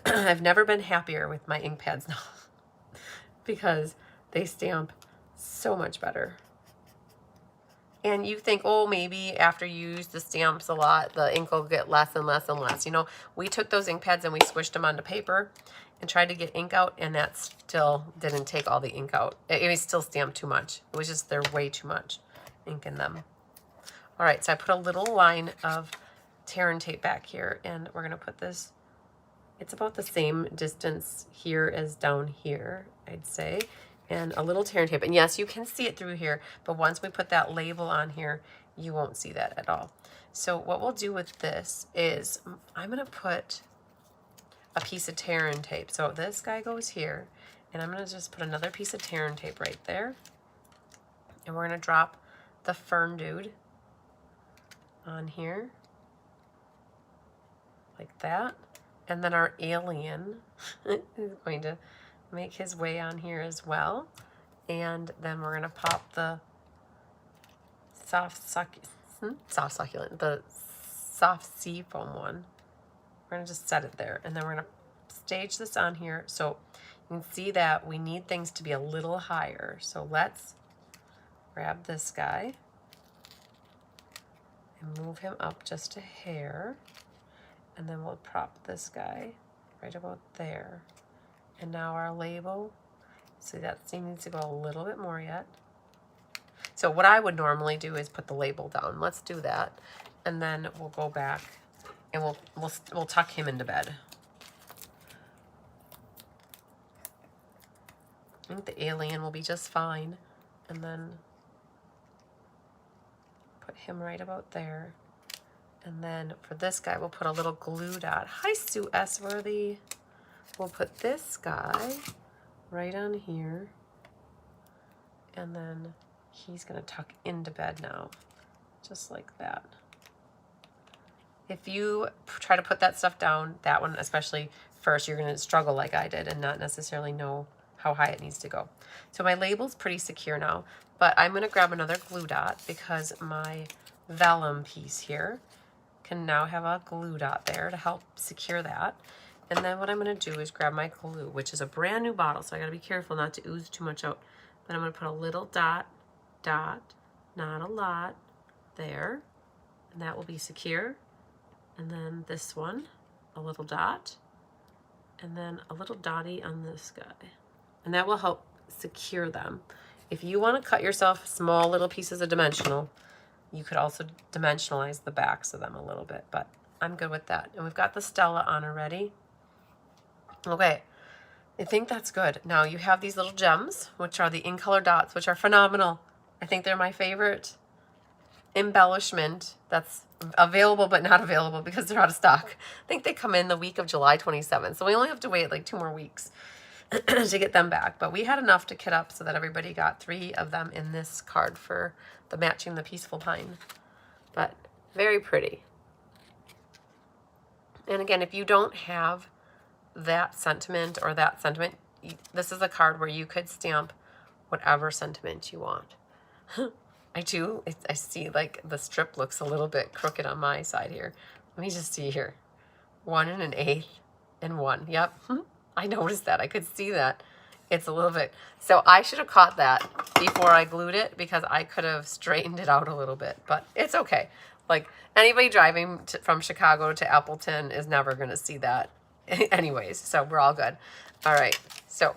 I've never been happier with my ink pads now because they stamp so much better. And you think, oh, maybe after you use the stamps a lot, the ink will get less and less and less. You know, we took those ink pads and we squished them onto paper and tried to get ink out, and that still didn't take all the ink out. It was still stamped too much. It was just, there's way too much ink in them. All right, so I put a little line of tear and tape back here, and we're gonna put this, it's about the same distance here as down here, I'd say. And a little tear and tape. And yes, you can see it through here, but once we put that label on here, you won't see that at all. So what we'll do with this is I'm gonna put a piece of tear and tape. So this guy goes here, and I'm gonna just put another piece of tear and tape right there. And we're gonna drop the fern dude on here, like that. And then our alien is going to make his way on here as well. And then we're gonna pop the soft succulent, the soft sea foam one. We're gonna just set it there. And then we're gonna stage this on here. So you can see that we need things to be a little higher. So let's grab this guy and move him up just a hair. And then we'll prop this guy right about there. And now our label, see that needs to go a little bit more yet. So what I would normally do is put the label down. Let's do that. And then we'll go back and we'll tuck him into bed. I think the alien will be just fine. And then put him right about there. And then for this guy, we'll put a little glue dot. Hi, Sue S. Worthy. We'll put this guy right on here, and then he's gonna tuck into bed now, just like that. If you try to put that stuff down, that one especially first, you're gonna struggle like I did and not necessarily know how high it needs to go. So my label's pretty secure now, but I'm gonna grab another glue dot because my vellum piece here can now have a glue dot there to help secure that. And then what I'm gonna do is grab my glue, which is a brand new bottle, so I gotta be careful not to ooze too much out. But I'm gonna put a little dot, not a lot, there, and that will be secure. And then this one, a little dot, and then a little dotty on this guy. And that will help secure them. If you wanna cut yourself small little pieces of dimensional, you could also dimensionalize the backs of them a little bit, but I'm good with that. And we've got the Stella on already. Okay, I think that's good. Now you have these little gems, which are the in-color dots, which are phenomenal. I think they're my favorite embellishment that's available but not available because they're out of stock. I think they come in the week of July 27th, so we only have to wait like 2 more weeks to get them back. But we had enough to kit up so that everybody got 3 of them in this card for the matching the Peaceful Pine. But very pretty. And again, if you don't have that sentiment or that sentiment, this is a card where you could stamp whatever sentiment you want. I do. I see like the strip looks a little bit crooked on my side here. Let me just see here. 1 1/8 and 1. Yep. I noticed that. I could see that. It's a little bit. So I should have caught that before I glued it because I could have straightened it out a little bit, but it's okay. Like anybody driving from Chicago to Appleton is never going to see that anyways. So we're all good. All right. So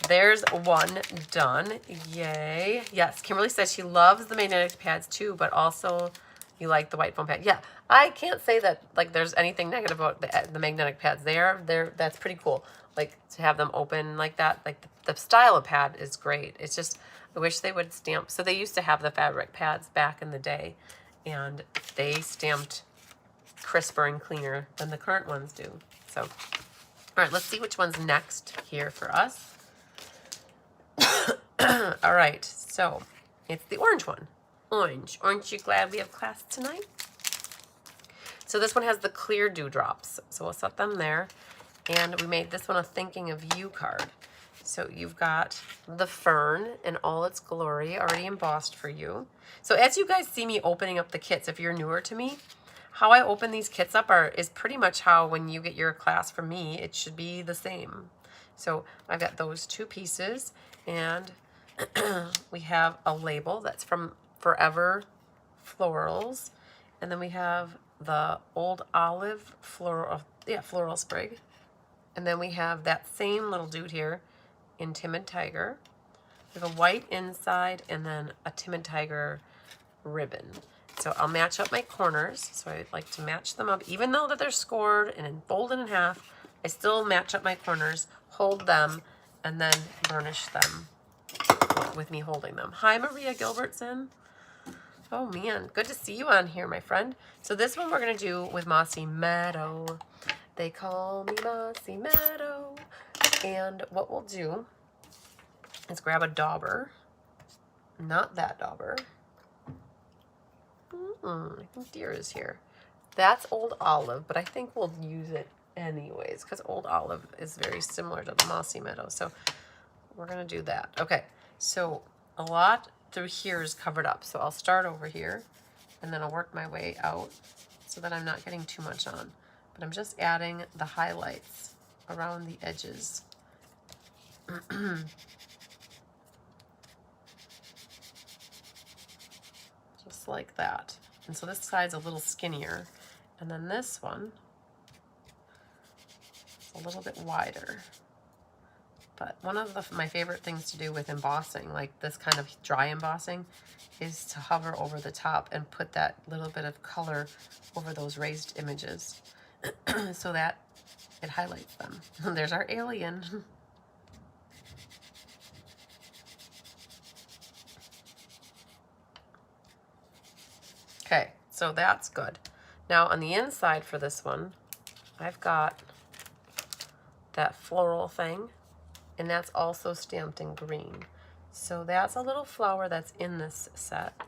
there's 1 done. Yay. Yes. Kimberly says she loves the magnetic pads too, but also you like the white foam pad. Yeah. I can't say that like there's anything negative about the magnetic pads. That's pretty cool. Like to have them open like that. Like the style of pad is great. It's just, I wish they would stamp. So they used to have the fabric pads back in the day and they stamped crisper and cleaner than the current ones do. So, all right, let's see which one's next here for us. All right, so it's the orange one. Orange. Aren't you glad we have class tonight? So this one has the clear dewdrops. So we'll set them there. And we made this one a Thinking of You card. So you've got the fern in all its glory already embossed for you. So as you guys see me opening up the kits, if you're newer to me, how I open these kits up is pretty much how when you get your class from me, it should be the same. So I've got those 2 pieces and we have a label that's from Forever Florals. And then we have the Old Olive floral sprig. And then we have that same little dude here in Timid Tiger. We have a white inside and then a Timid Tiger ribbon. So I'll match up my corners. So I like to match them up. Even though that they're scored and folded in half, I still match up my corners, hold them, and then burnish them with me holding them. Hi, Maria Gilbertson. Oh man, good to see you on here, my friend. So this one we're gonna do with Mossy Meadow. They call me Mossy Meadow. And what we'll do is grab a dauber. Not that dauber. I think Deer is here. That's Old Olive, but I think we'll use it anyways because Old Olive is very similar to the Mossy Meadow. So we're gonna do that. Okay, so a lot through here is covered up. So I'll start over here and then I'll work my way out so that I'm not getting too much on. But I'm just adding the highlights around the edges. Just like that. And so this side's a little skinnier. And then this one is a little bit wider. But one of my favorite things to do with embossing, like this kind of dry embossing, is to hover over the top and put that little bit of color over those raised images so that it highlights them. There's our alien. Okay, so that's good. Now on the inside for this one, I've got that floral thing, and that's also stamped in green. So that's a little flower that's in this set.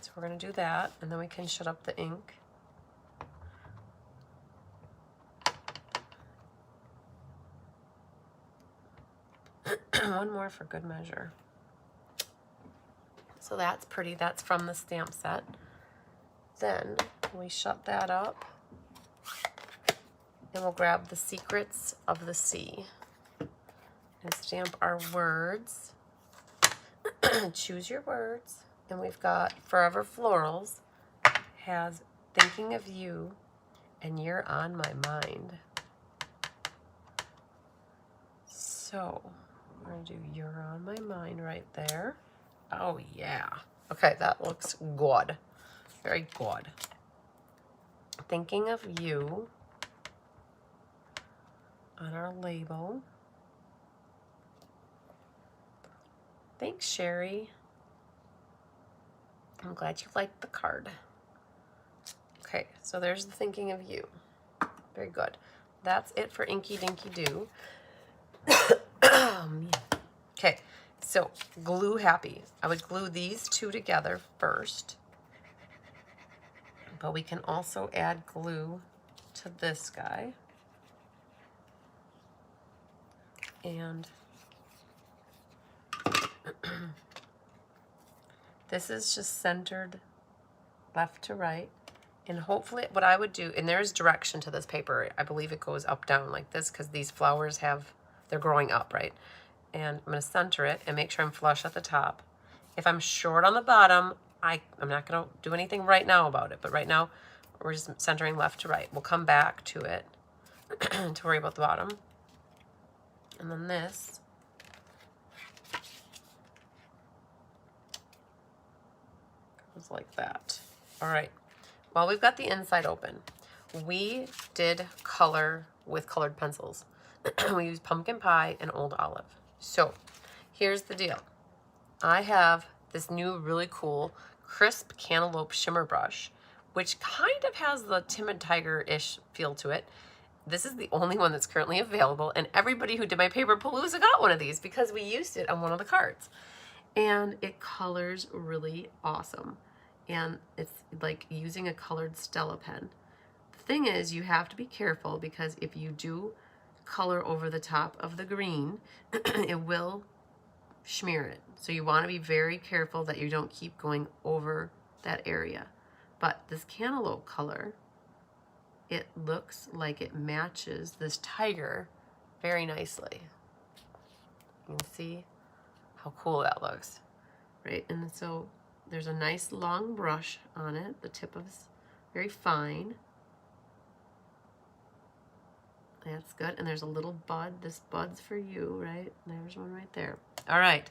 So we're gonna do that, and then we can shut up the ink. One more for good measure. So that's pretty, that's from the stamp set. Then we shut that up and we'll grab the Secrets of the Sea and stamp our words. Choose your words. And we've got Forever Florals has Thinking of You and You're on My Mind. So we're gonna do You're on My Mind right there. Oh yeah. Okay, that looks good. Very good. Thinking of You on our label. Thanks, Sherry. I'm glad you liked the card. Okay, so there's the Thinking of You. Very good. That's it for Inky Dinky Doo. Oh, man. Okay, so glue happy. I would glue these two together first. But we can also add glue to this guy. And this is just centered left to right. And hopefully what I would do, and there's direction to this paper. I believe it goes up, down like this because these flowers they're growing up, right? And I'm going to center it and make sure I'm flush at the top. If I'm short on the bottom, I'm not going to do anything right now about it, but right now we're just centering left to right. We'll come back to it to worry about the bottom. And then this goes like that. All right. Well, we've got the inside open. We did color with colored pencils. We used Pumpkin Pie and Old Olive. So here's the deal. I have this new really cool crisp cantaloupe shimmer brush, which kind of has the Timid Tiger-ish feel to it. This is the only one that's currently available, and everybody who did my paper palooza got one of these because we used it on one of the cards. And it colors really awesome. And it's like using a colored Stella pen. The thing is, you have to be careful because if you do color over the top of the green, it will smear it. So you want to be very careful that you don't keep going over that area. But this cantaloupe color, it looks like it matches this tiger very nicely. You can see how cool that looks, right? And so there's a nice long brush on it. The tip is very fine. That's good. And there's a little bud. This bud's for you, right? There's one right there. All right.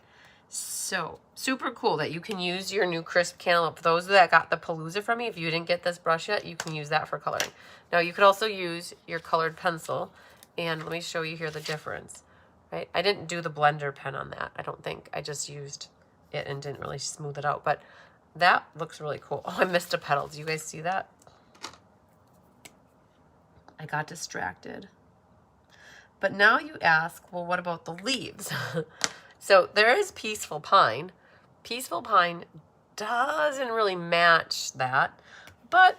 So super cool that you can use your new crisp cantaloupe. For those that got the Palooza from me, if you didn't get this brush yet, you can use that for coloring. Now you could also use your colored pencil, and let me show you here the difference. Right? I didn't do the blender pen on that, I don't think. I just used it and didn't really smooth it out, but that looks really cool. Oh, I missed a petal. Do you guys see that? I got distracted. But now you ask, well, what about the leaves? So there is Peaceful Pine. Peaceful Pine doesn't really match that, but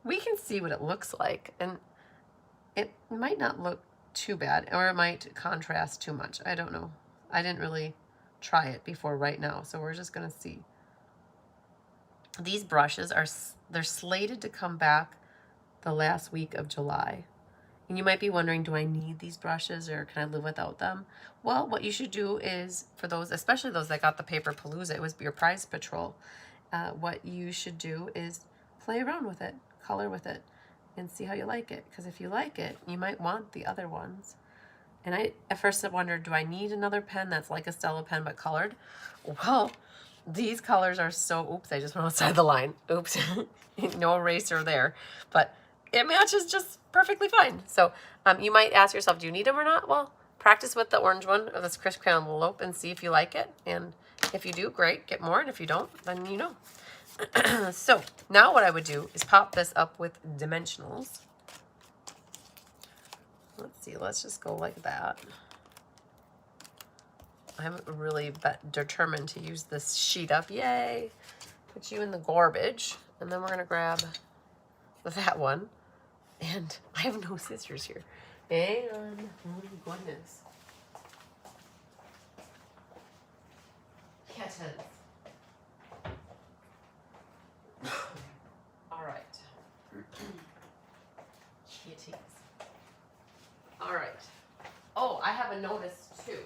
we can see what it looks like. And it might not look too bad, or it might contrast too much. I don't know. I didn't really try it before right now, so we're just going to see. These brushes they're slated to come back the last week of July. And you might be wondering, do I need these brushes or can I live without them? Well, what you should do is, for those, especially those that got the Paper Palooza, it was your prize patrol. What you should do is play around with it, color with it, and see how you like it. Because if you like it, you might want the other ones. And I at first wondered, do I need another pen that's like a Stella pen but colored? Well, these colors are so, oops, I just went outside the line. Oops, no eraser there. But it matches just perfectly fine. So you might ask yourself, do you need them or not? Well, practice with the orange one of this crisp cantaloupe and see if you like it. And if you do, great, get more. And if you don't, then you know. So now what I would do is pop this up with dimensionals. Let's see, let's just go like that. I'm really determined to use this sheet up. Yay! Put you in the garbage. And then we're going to grab that one. And I have no scissors here. And, oh my goodness. Kittens. All right. Kitties. All right. Oh, I have a notice too.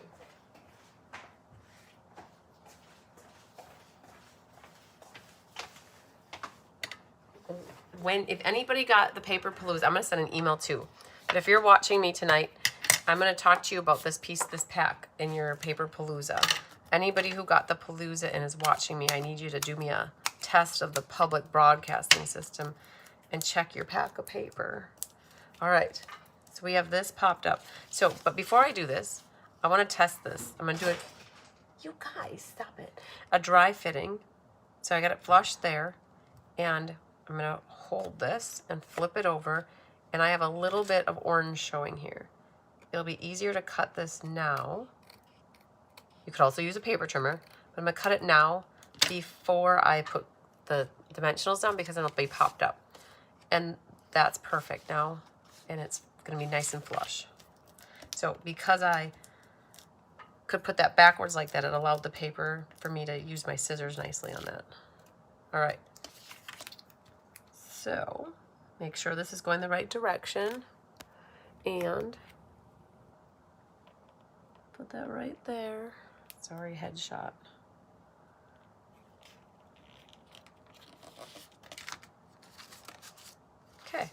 If anybody got the Paper Palooza, I'm going to send an email too. But if you're watching me tonight, I'm going to talk to you about this pack in your Paper Palooza. Anybody who got the Palooza and is watching me, I need you to do me a test of the public broadcasting system and check your pack of paper. All right. So we have this popped up. So, but before I do this, I want to test this. I'm going to do it. You guys, stop it. A dry fitting. So I got it flush there. And I'm going to hold this and flip it over. And I have a little bit of orange showing here. It'll be easier to cut this now. You could also use a paper trimmer. But I'm going to cut it now before I put the dimensionals down because then it'll be popped up. And that's perfect now. And it's going to be nice and flush. So because I could put that backwards like that, it allowed the paper for me to use my scissors nicely on that. All right. So make sure this is going the right direction. And put that right there. Sorry, headshot. Okay.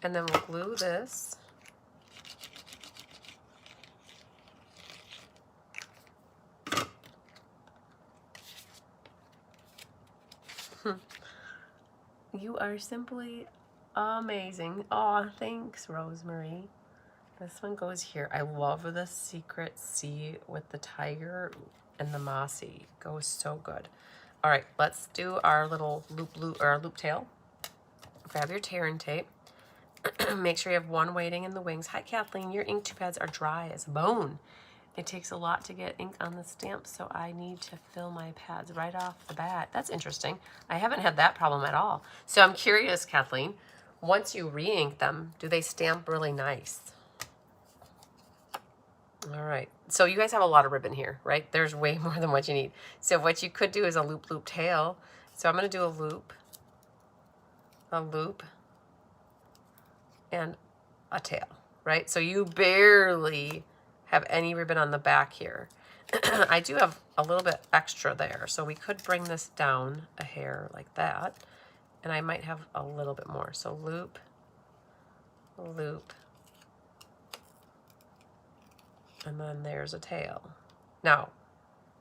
And then we'll glue this. You are simply amazing. Aw, thanks, Rosemary. This one goes here. I love the secret C with the tiger and the mossy. Goes so good. All right, let's do our little loop tail. Grab your tear and tape. Make sure you have one waiting in the wings. Hi, Kathleen. Your ink pads are dry as a bone. It takes a lot to get ink on the stamp, so I need to fill my pads right off the bat. That's interesting. I haven't had that problem at all. So I'm curious, Kathleen, once you re-ink them, do they stamp really nice? All right. So you guys have a lot of ribbon here, right? There's way more than what you need. So what you could do is a loop tail. So I'm going to do a loop, and a tail, right? So you barely have any ribbon on the back here. I do have a little bit extra there, so we could bring this down a hair like that, and I might have a little bit more. So loop, loop, and then there's a tail. Now,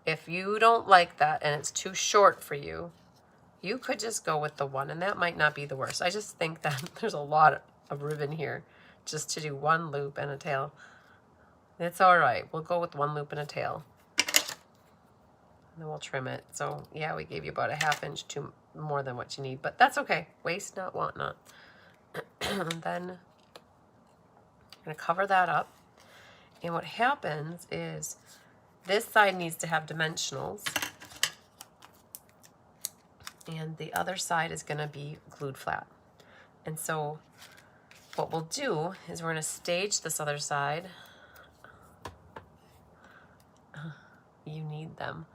if you don't like that and it's too short for you, you could just go with the one, and that might not be the worst. I just think that there's a lot of ribbon here just to do one loop and a tail. It's all right. We'll go with one loop and a tail. And then we'll trim it. So yeah, we gave you about a 1/2 inch too more than what you need, but that's okay. Waste not, want not. And then I'm gonna cover that up. And what happens is this side needs to have dimensionals, and the other side is gonna be glued flat. And so what we'll do is we're gonna stage this other side. You need them.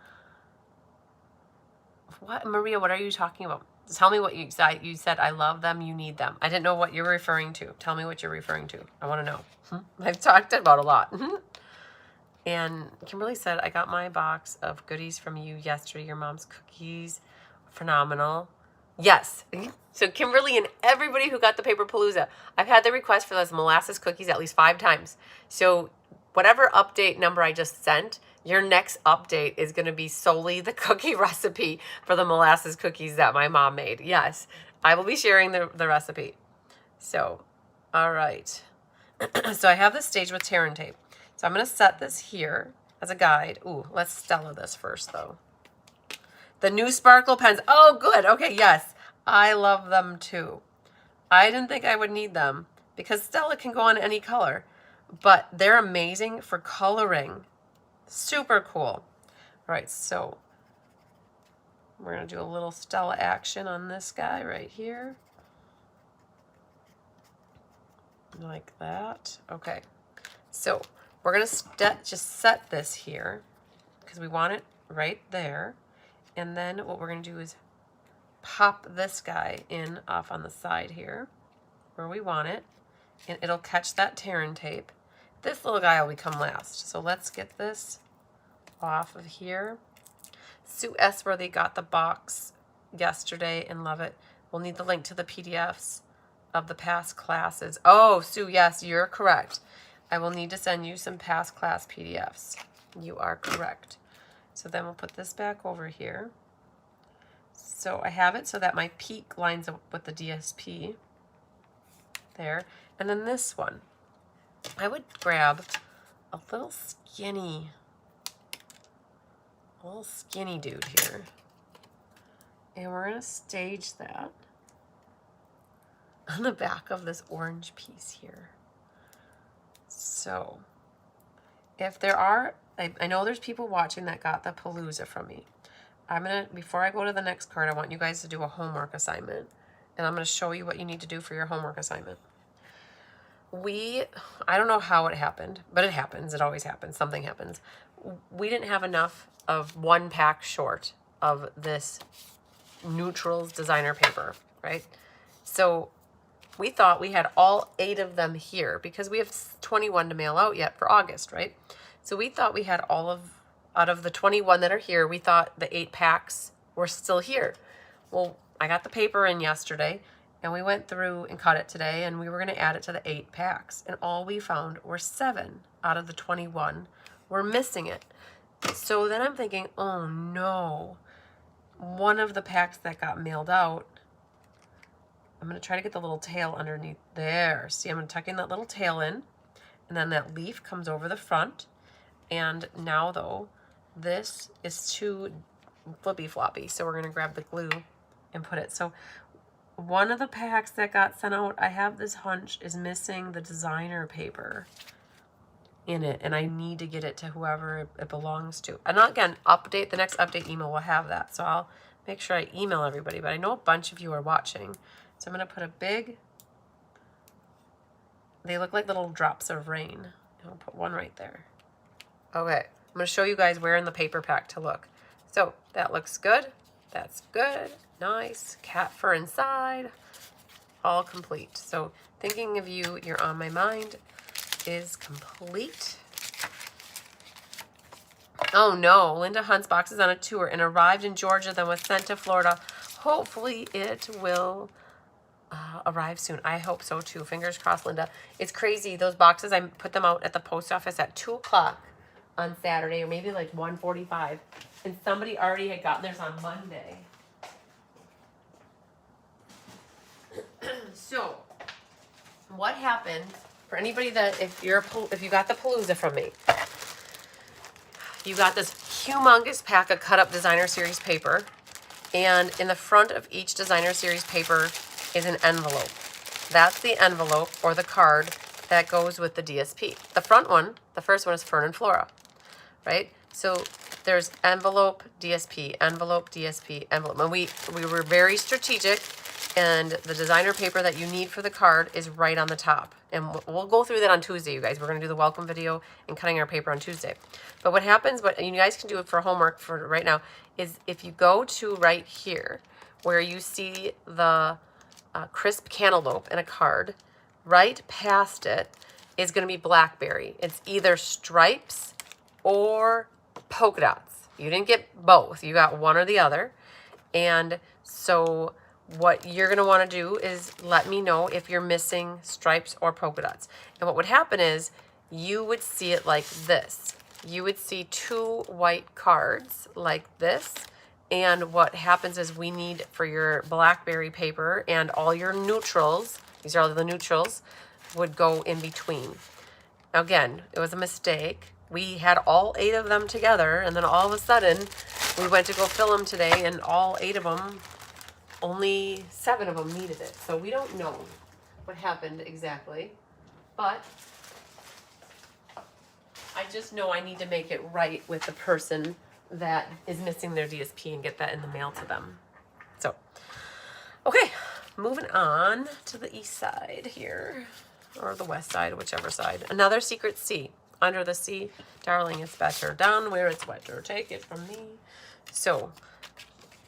What, Maria, what are you talking about? Tell me what you said. You said, I love them, you need them. I didn't know what you're referring to. Tell me what you're referring to. I want to know. I've talked about a lot. And Kimberly said, I got my box of goodies from you yesterday. Your mom's cookies, phenomenal. Yes. So Kimberly and everybody who got the Paper Palooza, I've had the request for those molasses cookies at least 5 times. So whatever update number I just sent, your next update is going to be solely the cookie recipe for the molasses cookies that my mom made. Yes, I will be sharing the recipe. So, all right. So I have this staged with tear and tape. So I'm going to set this here as a guide. Ooh, let's Stella this first, though. The new sparkle pens. Oh, good. Okay, yes. I love them, too. I didn't think I would need them because Stella can go on any color. But they're amazing for coloring. Super cool. All right, so we're going to do a little Stella action on this guy right here. Like that. Okay, so we're going to just set this here because we want it right there. And then what we're going to do is pop this guy in off on the side here where we want it. And it'll catch that tear and tape. This little guy will become last. So let's get this off of here. Sue Esworthy got the box yesterday and love it. We'll need the link to the PDFs of the past classes. Oh, Sue, yes, you're correct. I will need to send you some past class PDFs. You are correct. So then we'll put this back over here. So I have it so that my peak lines up with the DSP there. And then this one. I would grab a little skinny dude here. And we're going to stage that on the back of this orange piece here. So if there are, I know there's people watching that got the Palooza from me. Before I go to the next card, I want you guys to do a homework assignment. And I'm going to show you what you need to do for your homework assignment. I don't know how it happened, but it happens. It always happens. Something happens. We didn't have enough of 1 pack short of this neutrals designer paper, right? So we thought we had all 8 of them here because we have 21 to mail out yet for August, right? So we thought we had out of the 21 that are here, we thought the 8 packs were still here. Well, I got the paper in yesterday. And we went through and cut it today, and we were going to add it to the 8 packs. And all we found were 7 out of the 21 were missing it. So then I'm thinking, oh no. One of the packs that got mailed out, I'm going to try to get the little tail underneath there. See, I'm going to tuck in that little tail in, and then that leaf comes over the front. And now, though, this is too flippy floppy. So we're going to grab the glue and put it. So one of the packs that got sent out, I have this hunch, is missing the designer paper in it, and I need to get it to whoever it belongs to. And again, the next update email will have that, so I'll make sure I email everybody, but I know a bunch of you are watching. So I'm going to put they look like little drops of rain. And I'll put one right there. Okay, I'm going to show you guys where in the paper pack to look. So that looks good. That's good. Nice. Cat fur inside. All complete. So thinking of you, you're on my mind, is complete. Oh no, Linda Hunt's box is on a tour and arrived in Georgia, then was sent to Florida. Hopefully it will arrive soon. I hope so too. Fingers crossed, Linda. It's crazy. Those boxes, I put them out at the post office at 2 o'clock on Saturday, or maybe like 1:45, and somebody already had gotten theirs on Monday. So, what happened for anybody that if you got the Palooza from me, you got this humongous pack of cut up designer series paper, and in the front of each designer series paper is an envelope. That's the envelope or the card that goes with the DSP. The front one, the first one is Fern and Flora, right? So there's envelope, DSP, envelope, DSP, envelope. And we were very strategic, and the designer paper that you need for the card is right on the top. And we'll go through that on Tuesday, you guys. We're going to do the welcome video and cutting our paper on Tuesday. But what happens, what you guys can do it for homework for right now, is if you go to right here where you see the crisp cantaloupe and a card, right past it is going to be blackberry. It's either stripes or polka dots. You didn't get both. You got one or the other. And so what you're going to want to do is let me know if you're missing stripes or polka dots. And what would happen is you would see it like this. You would see 2 white cards like this. And what happens is we need for your blackberry paper and all your neutrals, these are all the neutrals, would go in between. Now again, it was a mistake. We had all 8 of them together, and then all of a sudden we went to go fill them today, and all 8 of them, only 7 of them needed it. So we don't know what happened exactly, but I just know I need to make it right with the person that is missing their DSP and get that in the mail to them. So, okay, moving on to the east side here, or the west side, whichever side. Another secret C. Under the sea, darling, it's better. Down where it's wetter, take it from me. So,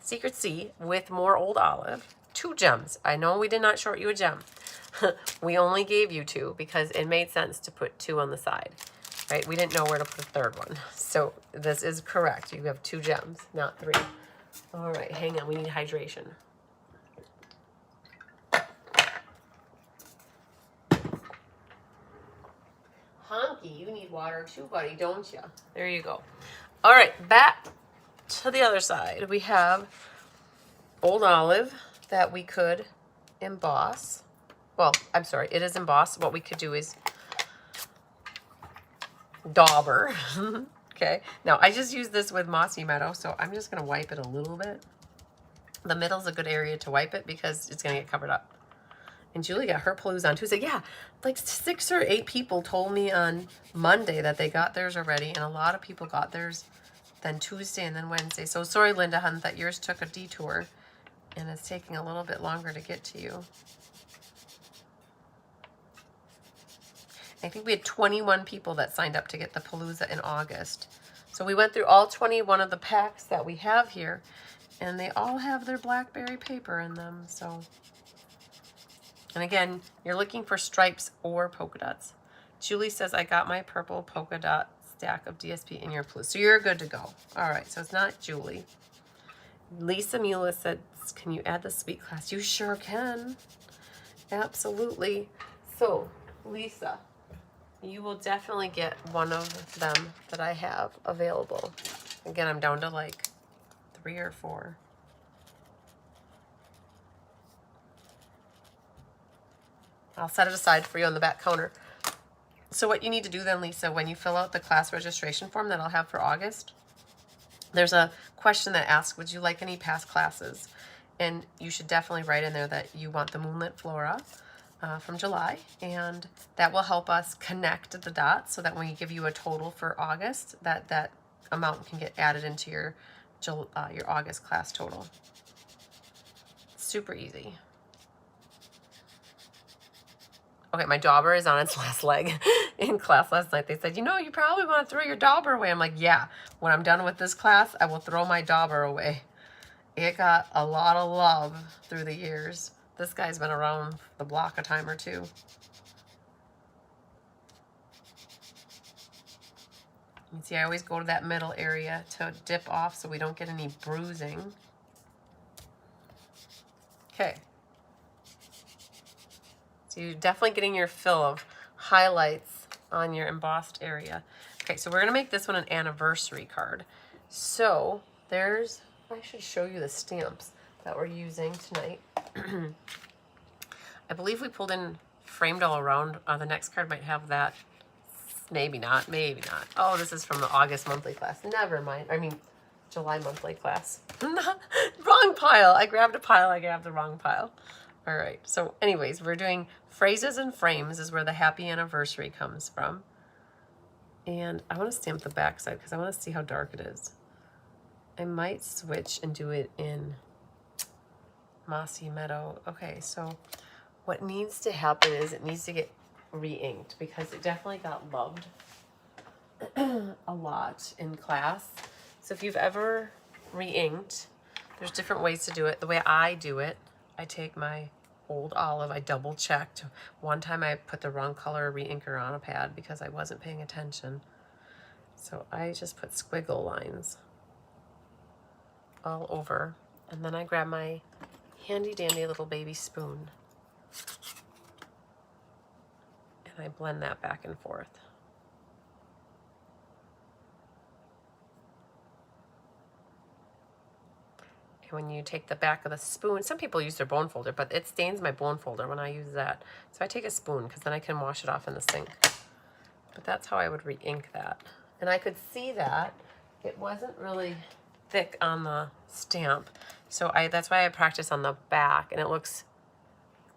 secret C with more old olive. 2 gems. I know we did not short you a gem. We only gave you 2 because it made sense to put 2 on the side. Right? We didn't know where to put the 3rd one. So this is correct. You have 2 gems, not 3. All right, hang on. We need hydration. Honky, you need water too, buddy, don't you? There you go. All right, back to the other side. We have old olive that we could emboss. Well, I'm sorry, it is embossed. What we could do is dauber. Okay, now I just used this with Mossy Meadow, so I'm just going to wipe it a little bit. The middle's a good area to wipe it because it's going to get covered up. And Julie got her Palooza on Tuesday. Yeah, like 6 or 8 people told me on Monday that they got theirs already, and a lot of people got theirs then Tuesday and then Wednesday. So sorry, Linda Hunt, that yours took a detour and it's taking a little bit longer to get to you. I think we had 21 people that signed up to get the Palooza in August. So we went through all 21 of the packs that we have here, and they all have their blackberry paper in them. So, and again, you're looking for stripes or polka dots. Julie says, I got my purple polka dot stack of DSP in your Palooza. So you're good to go. All right, so it's not Julie. Lisa Mula said, can you add the sweet class? You sure can. Absolutely. So, Lisa, you will definitely get one of them that I have available. Again, I'm down to like 3 or 4. I'll set it aside for you on the back counter. So what you need to do then, Lisa, when you fill out the class registration form that I'll have for August, there's a question that asks, would you like any past classes? And you should definitely write in there that you want the Moonlit Flora from July, and that will help us connect the dots so that when we give you a total for August, that amount can get added into your August class total. Super easy. Okay, my dauber is on its last leg. In class last night, they said, you know, you probably want to throw your dauber away. I'm like, yeah, when I'm done with this class, I will throw my dauber away. It got a lot of love through the years. This guy's been around the block a time or 2. You see, I always go to that middle area to dip off so we don't get any bruising. Okay. So you're definitely getting your fill of highlights on your embossed area. Okay, so we're gonna make this one an anniversary card. So there's, I should show you the stamps that we're using tonight. I believe we pulled in Framed All Around. The next card might have that. Maybe not, maybe not. Oh, this is from the August monthly class. Never mind. I mean, July monthly class. Wrong pile. I grabbed a pile. I grabbed the wrong pile. All right. So anyways, we're doing phrases and frames is where the happy anniversary comes from. And I want to stamp the back side because I want to see how dark it is. I might switch and do it in Mossy Meadow. Okay, so what needs to happen is it needs to get re-inked because it definitely got loved a lot in class. So if you've ever re-inked, there's different ways to do it. The way I do it, I take my old olive, I double checked. One time I put the wrong color re-inker on a pad because I wasn't paying attention. So I just put squiggle lines all over. And then I grab my handy dandy little baby spoon and I blend that back and forth. And when you take the back of the spoon, some people use their bone folder, but it stains my bone folder when I use that. So I take a spoon because then I can wash it off in the sink. But that's how I would re-ink that. And I could see that it wasn't really thick on the stamp. So that's why I practice on the back, and it looks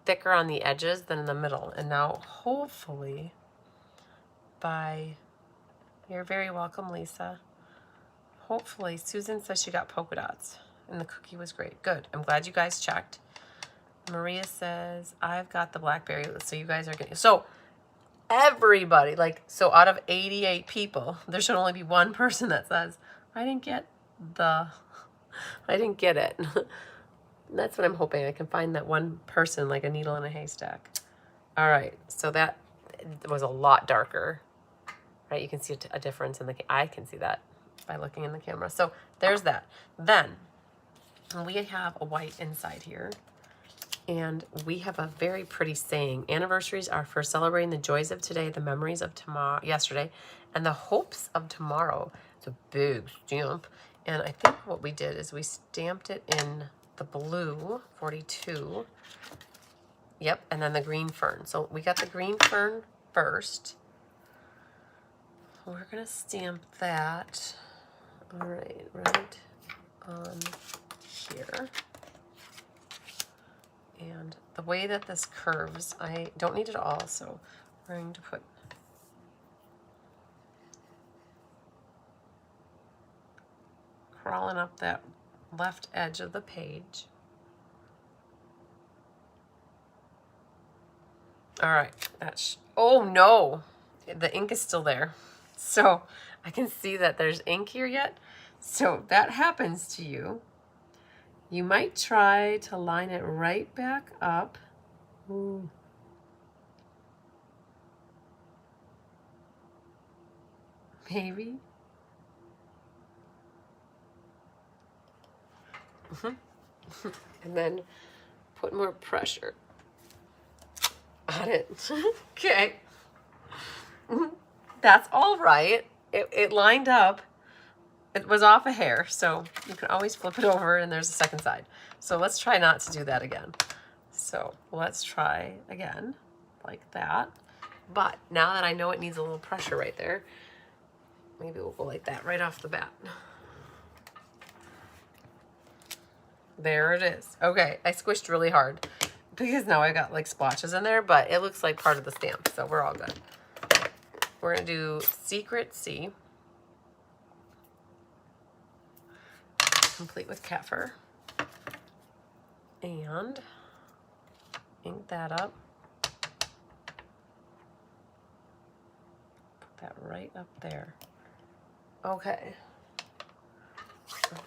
thicker on the edges than in the middle. And now hopefully you're very welcome, Lisa. Hopefully, Susan says she got polka dots and the cookie was great. Good. I'm glad you guys checked. Maria says, I've got the blackberry. So you guys are getting, so everybody, like, so out of 88 people, there should only be one person that says, I didn't get it. That's what I'm hoping. I can find that one person like a needle in a haystack. All right. So that was a lot darker, right? You can see a difference in I can see that by looking in the camera. So there's that. Then we have a white inside here, and we have a very pretty saying. Anniversaries are for celebrating the joys of today, the memories of yesterday, and the hopes of tomorrow. It's a big stamp. And I think what we did is we stamped it in the blue, 42. Yep, and then the green fern. So we got the green fern first. We're gonna stamp that. All right, right on here. And the way that this curves, I don't need it all, so we're going to put crawling up that left edge of the page. All right, oh no, the ink is still there. So I can see that there's ink here yet. So if that happens to you, you might try to line it right back up. Ooh. Maybe. And then put more pressure on it. Okay. That's all right. It lined up. It was off a hair, so you can always flip it over and there's a second side. So let's try not to do that again. So let's try again, like that. But now that I know it needs a little pressure right there, maybe we'll go like that right off the bat. There it is. Okay, I squished really hard because now I got like splotches in there, but it looks like part of the stamp, so we're all good. We're gonna do Secret C, complete with Kefir, and ink that up. Put that right up there. Okay.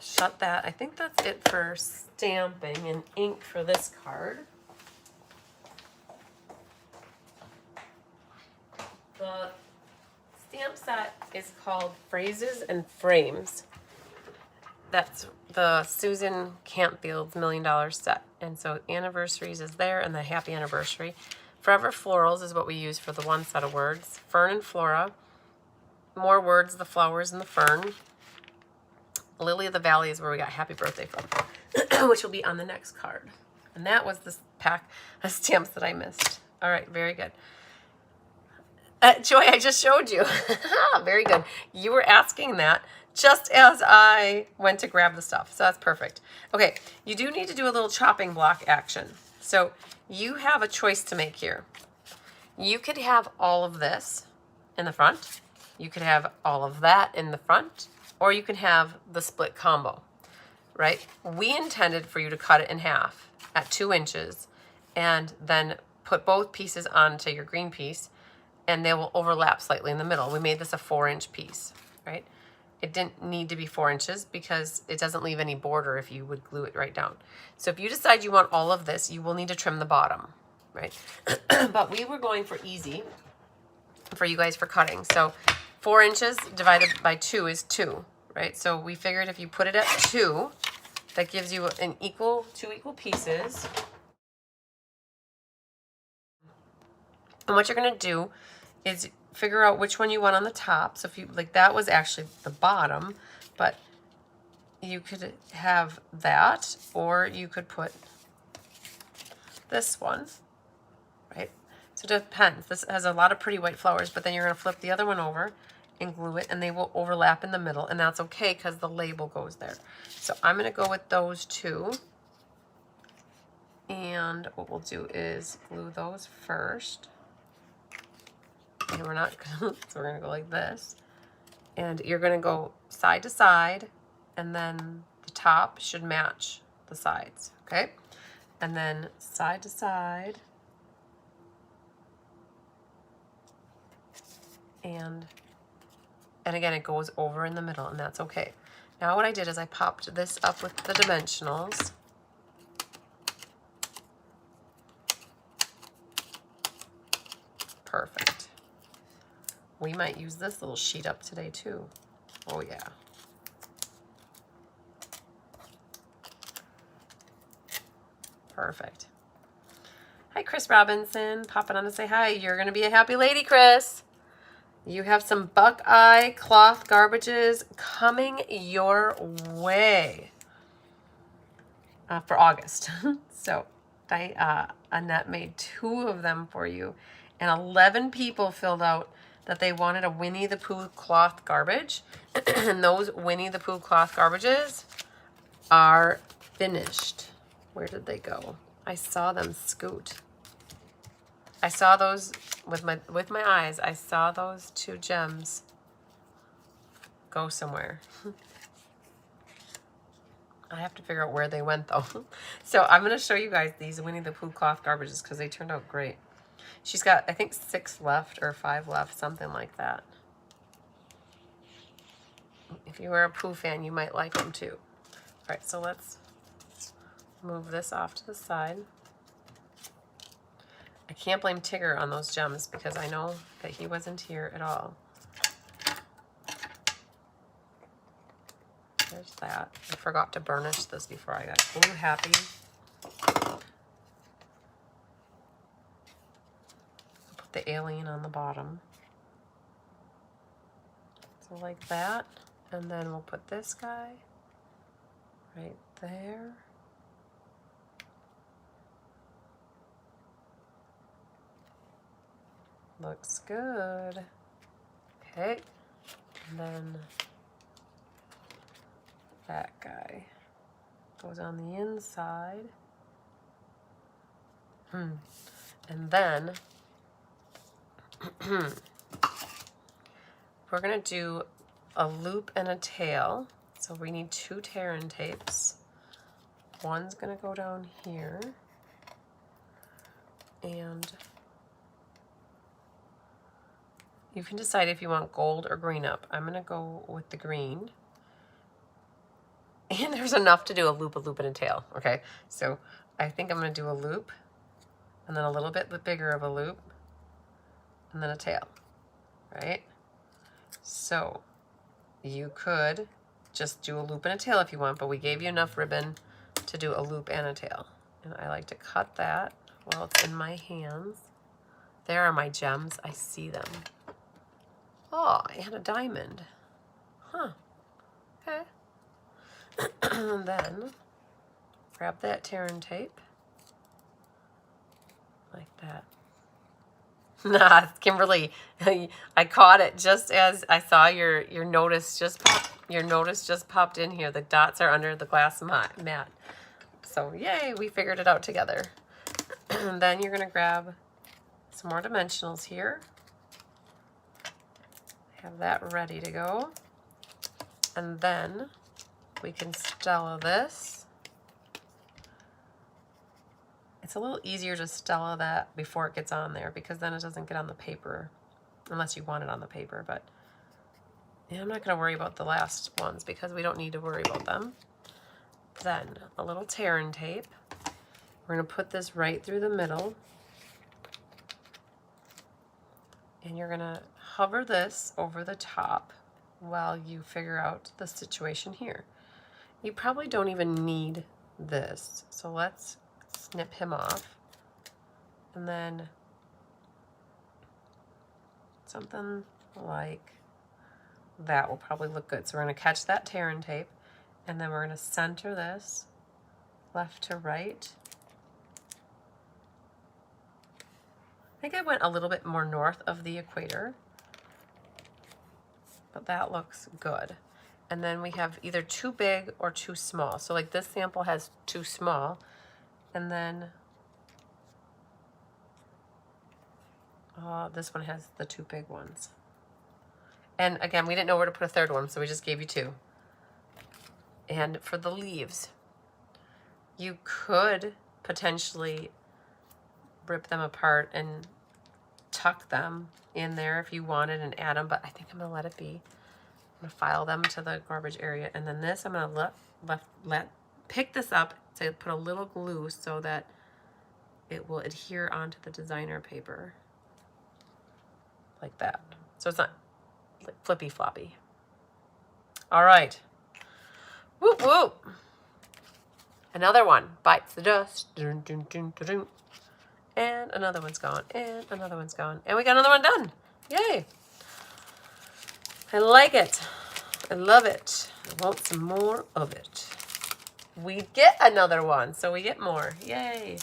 Shut that. I think that's it for stamping and ink for this card. The stamp set is called Phrases and Frames. That's the Susan Campfield's $1 Million set. And so anniversaries is there, and the happy anniversary. Forever Florals is what we use for the one set of words. Fern and Flora. More words, the flowers and the fern. Lily of the Valley is where we got happy birthday from, which will be on the next card. And that was this pack of stamps that I missed. All right, very good. Joy, I just showed you. Very good. You were asking that just as I went to grab the stuff. So that's perfect. Okay, you do need to do a little chopping block action. So you have a choice to make here. You could have all of this in the front. You could have all of that in the front. Or you can have the split combo, right? We intended for you to cut it in half at 2 inches and then put both pieces onto your green piece, and they will overlap slightly in the middle. We made this a 4-inch piece, right? It didn't need to be 4 inches because it doesn't leave any border if you would glue it right down. So if you decide you want all of this, you will need to trim the bottom, right? But we were going for easy for you guys for cutting. So 4 inches divided by 2 is 2, right? So we figured if you put it at 2, that gives you an two equal pieces. And what you're gonna do is figure out which one you want on the top. So if you, like that was actually the bottom, but you could have that, or you could put this one, right? So it depends. This has a lot of pretty white flowers, but then you're gonna flip the other one over and glue it, and they will overlap in the middle, and that's okay because the label goes there. So I'm gonna go with those two. And what we'll do is glue those first. And we're not, so we're gonna go like this. And you're gonna go side to side, and then the top should match the sides, okay? And then side to side. And again, it goes over in the middle, and that's okay. Now what I did is I popped this up with the dimensionals. Perfect. We might use this little sheet up today too. Oh yeah. Perfect. Hi, Chris Robinson, popping on to say hi. You're gonna be a happy lady, Chris. You have some Buckeye cloth garbages coming your way for August. So Annette made 2 of them for you, and 11 people filled out that they wanted a Winnie the Pooh cloth garbage. And those Winnie the Pooh cloth garbages are finished. Where did they go? I saw them scoot. I saw those with my eyes. I saw those 2 gems go somewhere. I have to figure out where they went though. So I'm going to show you guys these Winnie the Pooh cloth garbages because they turned out great. She's got, I think, 6 left or 5 left, something like that. If you were a Pooh fan, you might like them too. All right, so let's move this off to the side. I can't blame Tigger on those gems because I know that he wasn't here at all. There's that. I forgot to burnish this before I got glue happy. Put the alien on the bottom. So like that. And then we'll put this guy right there. Looks good. Okay. And then that guy goes on the inside. And then we're going to do a loop and a tail. So we need 2 tear-in tapes. One's going to go down here. And you can decide if you want gold or green up. I'm going to go with the green. And there's enough to do a loop, and a tail, okay? So I think I'm going to do a loop, and then a little bit bigger of a loop, and then a tail, right? So you could just do a loop and a tail if you want, but we gave you enough ribbon to do a loop and a tail. And I like to cut that while it's in my hands. There are my gems. I see them. Oh, and a diamond. Huh. Okay. And then grab that tear and tape. Like that. Nah, Kimberly, I caught it just as I saw your notice just pop. Your notice just popped in here. The dots are under the glass mat. So yay, we figured it out together. And then you're gonna grab some more dimensionals here. Have that ready to go. And then we can Stella this. It's a little easier to Stella that before it gets on there because then it doesn't get on the paper unless you want it on the paper. But yeah, I'm not going to worry about the last ones because we don't need to worry about them. Then a little tear and tape. We're going to put this right through the middle. And you're going to hover this over the top while you figure out the situation here. You probably don't even need this. So let's snip him off. And then something like that will probably look good. So we're going to catch that tear and tape. And then we're going to center this left to right. I think I went a little bit more north of the equator, but that looks good. And then we have either too big or too small. So like this sample has too small, and then this one has the two big ones. And again, we didn't know where to put a third one, so we just gave you two. And for the leaves, you could potentially rip them apart and tuck them in there if you wanted and add them, but I think I'm gonna let it be. I'm gonna file them to the garbage area, and then this I'm gonna pick this up to put a little glue so that it will adhere onto the designer paper like that. So it's not like flippy floppy. All right. Whoop whoop. Another one bites the dust. Dun, dun, dun, dun, dun. And another one's gone. And another one's gone. And we got another one done. Yay. I like it. I love it. I want some more of it. We get another one, so we get more. Yay.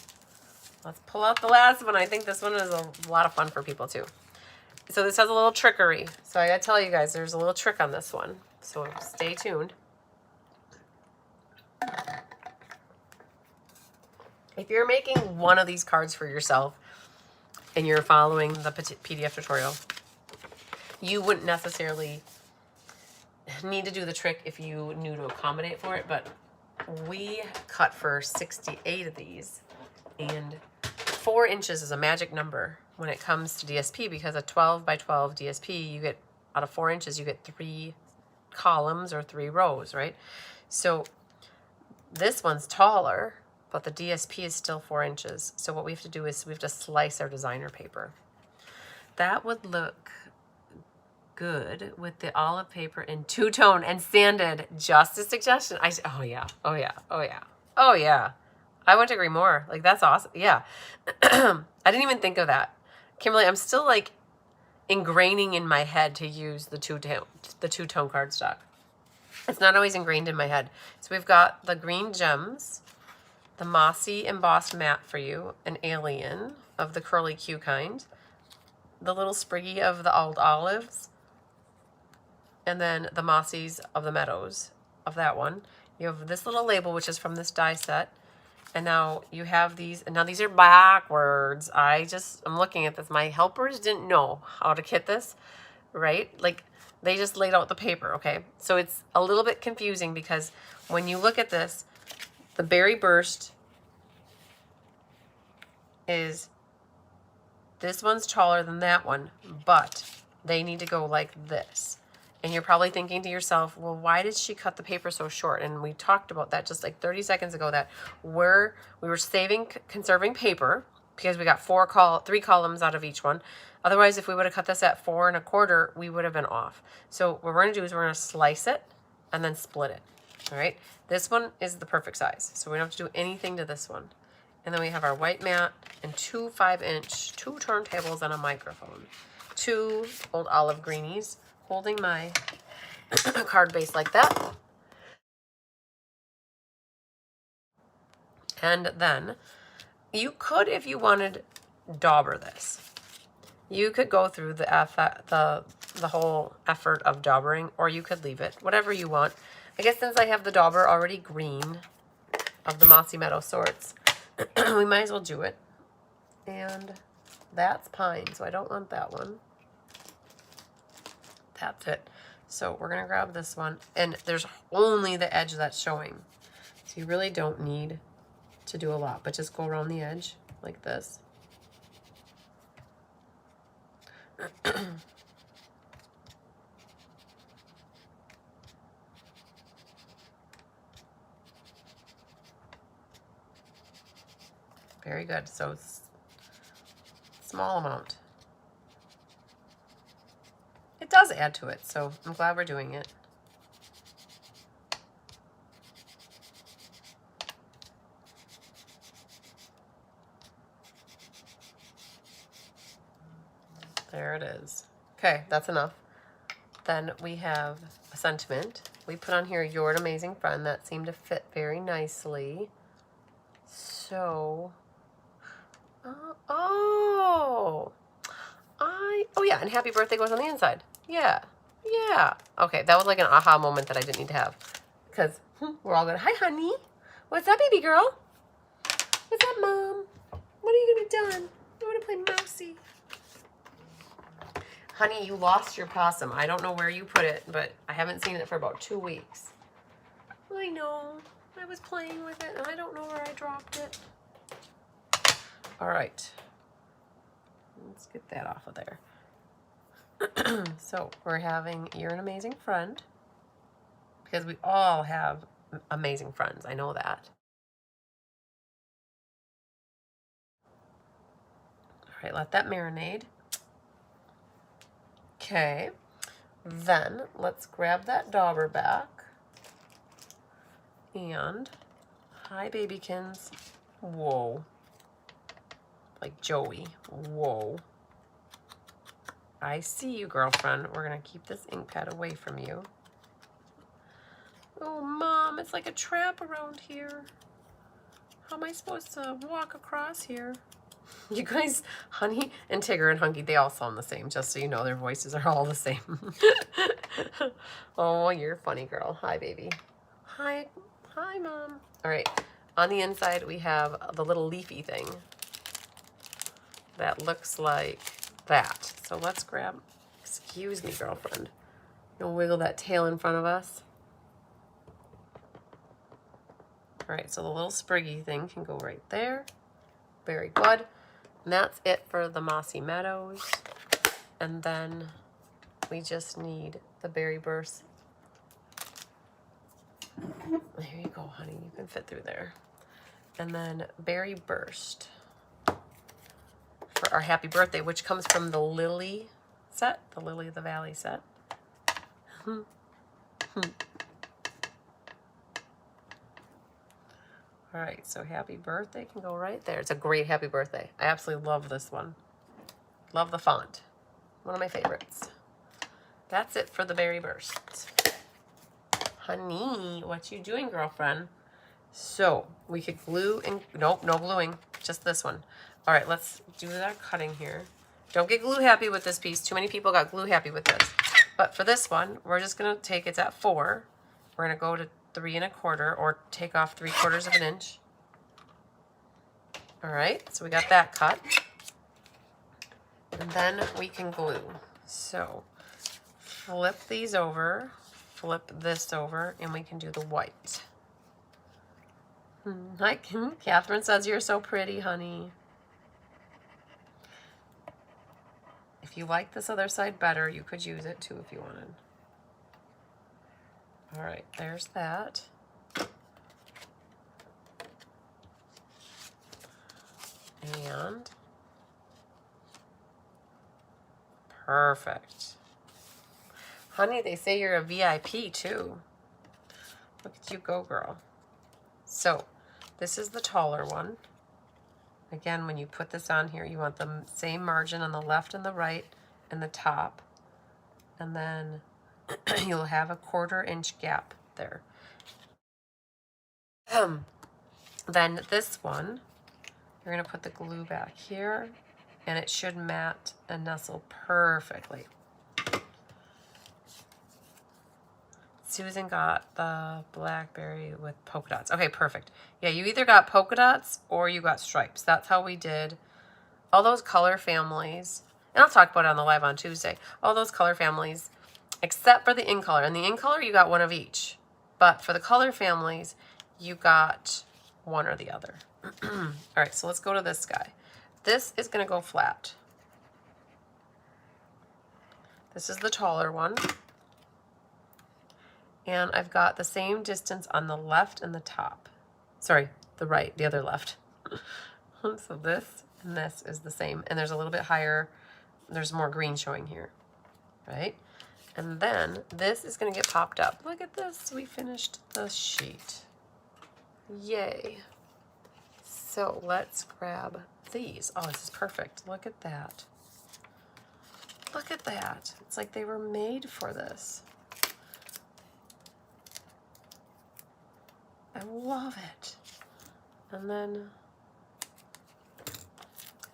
Let's pull out the last one. I think this one is a lot of fun for people too. So this has a little trickery. So I gotta tell you guys, there's a little trick on this one. So stay tuned. If you're making one of these cards for yourself and you're following the PDF tutorial, you wouldn't necessarily need to do the trick if you knew to accommodate for it, but we cut for 68 of these, and 4 inches is a magic number when it comes to DSP, because a 12 by 12 DSP, you get, out of 4 inches, you get 3 columns or 3 rows, right? So this one's taller, but the DSP is still 4 inches. So what we have to do is we have to slice our designer paper. That would look good with the olive paper in two-tone and sanded. Just a suggestion. Oh yeah, oh yeah, oh yeah, oh yeah. I wouldn't agree more. Like, that's awesome. Yeah. I didn't even think of that. Kimberly, I'm still like ingraining in my head to use the two-tone cardstock. It's not always ingrained in my head. So we've got the green gems, the mossy embossed matte for you, an alien of the curly Q kind, the little spriggy of the old olives, and then the mossies of the meadows of that one. You have this little label, which is from this die set. And now you have these, and now these are backwards. I'm looking at this. My helpers didn't know how to kit this, right? Like, they just laid out the paper, okay? So it's a little bit confusing because when you look at this, the berry burst is, this one's taller than that one, but they need to go like this. And you're probably thinking to yourself, well, why did she cut the paper so short? And we talked about that just like 30 seconds ago, that we were conserving paper, because we got 3 columns out of each one. Otherwise, if we would have cut this at 4 1/4, we would have been off. So what we're going to do is we're going to slice it and then split it. All right. This one is the perfect size, so we don't have to do anything to this one. And then we have our white mat and 2 5-inch, 2 turntables and a microphone. 2 old olive greenies holding my card base like that. And then you could, if you wanted, dauber this. You could go through the whole effort of daubering, or you could leave it, whatever you want. I guess since I have the dauber already green of the Mossy Meadow sorts, we might as well do it. And that's pine, so I don't want that one. That's it. So we're going to grab this one, and there's only the edge that's showing. So you really don't need to do a lot, but just go around the edge like this. Very good. So it's small amount. It does add to it, so I'm glad we're doing it. There it is. Okay, that's enough. Then we have a sentiment. We put on here, "You're an amazing friend." That seemed to fit very nicely. So, oh yeah, and happy birthday goes on the inside. Yeah. Okay, that was like an aha moment that I didn't need to have. Because we're all going, "Hi, honey. What's up, baby girl? What's up, Mom? What are you going to do? I want to play mousy." Honey, you lost your possum. I don't know where you put it, but I haven't seen it for about 2 weeks. I know. I was playing with it, and I don't know where I dropped it. All right. Let's get that off of there. So we're having "You're an amazing friend," because we all have amazing friends. I know that. All right, let that marinate. Okay, then let's grab that dauber back. And, hi, babykins. Whoa. Like Joey. Whoa. I see you, girlfriend. We're going to keep this ink pad away from you. Oh, Mom, it's like a trap around here. How am I supposed to walk across here? You guys, Honey and Tigger and Hunky, they all sound the same, just so you know. Their voices are all the same. Oh, you're a funny girl. Hi, baby. Hi, Mom. All right, on the inside, we have the little leafy thing that looks like that. So let's grab, excuse me, girlfriend. You'll wiggle that tail in front of us. All right, so the little spriggy thing can go right there. Very good. And that's it for the Mossy Meadows. And then we just need the berry burst. There you go, honey. You can fit through there. And then berry burst for our happy birthday, which comes from the Lily set, the Lily of the Valley set. All right, so happy birthday can go right there. It's a great happy birthday. I absolutely love this one. Love the font. One of my favorites. That's it for the berry burst. Honey, what you doing, girlfriend? So we could glue and, nope, no gluing, just this one. All right, let's do that cutting here. Don't get glue happy with this piece. Too many people got glue happy with this. But for this one, we're just gonna take, it's at 4. We're gonna go to 3 1/4, or take off 3/4 of an inch. All right, so we got that cut. And then we can glue. So flip these over, flip this over, and we can do the white. Hi, Catherine says you're so pretty, honey. If you like this other side better, you could use it too if you wanted. All right, there's that. And perfect. Honey, they say you're a VIP too. Look at you go, girl. So this is the taller one. Again, when you put this on here, you want the same margin on the left and the right and the top. And then you'll have a 1/4 inch gap there. Then this one, you're going to put the glue back here, and it should mat and nestle perfectly. Susan got the blackberry with polka dots. Okay, perfect. Yeah, you either got polka dots or you got stripes. That's how we did all those color families. And I'll talk about it on the live on Tuesday. All those color families, except for the in color. And the in color, you got one of each. But for the color families, you got one or the other. All right, so let's go to this guy. This is going to go flat. This is the taller one. And I've got the same distance on the left and the top. Sorry, the right, the other left. So this and this is the same. And there's a little bit higher, there's more green showing here, right? And then this is going to get popped up. Look at this, we finished the sheet. Yay. So let's grab these. Oh, this is perfect. Look at that. Look at that. It's like they were made for this. I love it. And then,